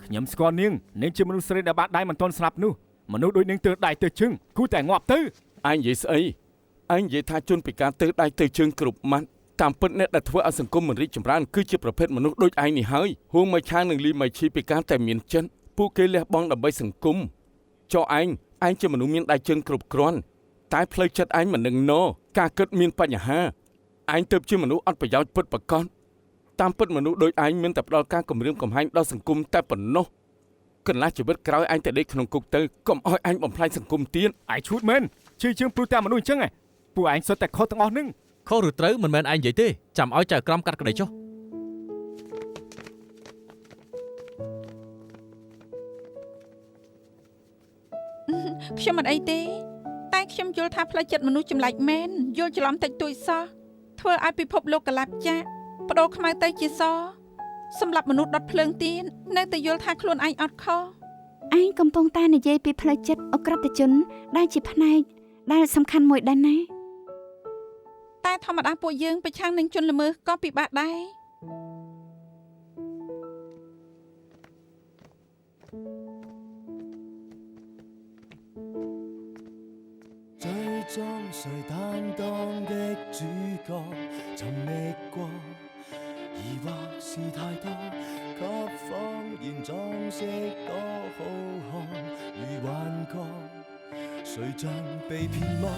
ខ្ញុំស្គាល់នាងជាមនុស្សស្រីដែលបាត់ដៃមិនទាន់ស្លាប់នោះមនុស្សដូចនាងទៅដៃទៅជើងគូតែងាប់ទៅ ឯងនិយាយស្អីឯងនិយាយថាជនពិការទៅដៃទៅជើងគ្រប់ម៉ាត់តាមពិតអ្នកដែលធ្វើឲ្យសង្គមមិនរីកចម្រើនគឺជាប្រភេទមនុស្សដូចឯងនេះហើយហួងមកឆាងនឹងលីមៃឈីពិការតែមានចិត្តពួកគេលះបង់ដើម្បីសង្គមចុះឯងជាមនុស្សមានដៃជើងគ្រប់គ្រាន់តែផ្លូវចិត្តឯងមិននឹងណការគិតមានបញ្ហាឯងទៅជាមនុស្សអត់ប្រយោជន៍ពិតប្រាកដតាមពិតមនុស្សដូចឯងមានតែផ្ដល់ការគំរាមកំហែងដល់សង្គមតែប៉ុណ្ណោះកន្លះជីវិតក្រោយឯងតែដេកក្នុងគុកទៅកុំឲ្យឯងបំផ្លាញសង្គមទៀត ឯងឈួតមែនជឿជាងព្រោះតែមនុស្សអញ្ចឹងពួកឯងសុទ្ធតែខុសទាំងអស់នឹង ខុសឬត្រូវមិនមែនឯងនិយាយទេចាំឲ្យចៅក្រមកាត់ក្តីចុះ ខ្ញុំមិនអីទេតែខ្ញុំយល់ថាផ្លូវចិត្តមនុស្សចម្លែកមែនយល់ច្រឡំតិចតួចសោះធ្វើឲ្យពិភពលោកកលាប់ចាក់បដូរខ្មៅទៅជាសសម្រាប់មនុស្សដុតភ្លើងទៀននៅតែយល់ថាខ្លួនឯងអត់ខុស ឯងកំពុងតែនិយាយពីផ្លូវចិត្តអក្រិតជនដែលជាផ្នែកដែលសំខាន់មួយដែរណា តែធម្មតាពួកយើងប្រឆាំងនឹងជនល្មើសក៏ពិបាកដែរ 最終誰擔當的主角尋覓過疑惑是太多給謊言裝飾多好看如幻覺誰像被騙妄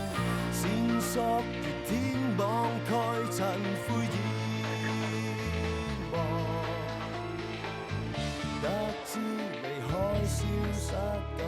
線索越天網蓋塵灰掩望得知離開消失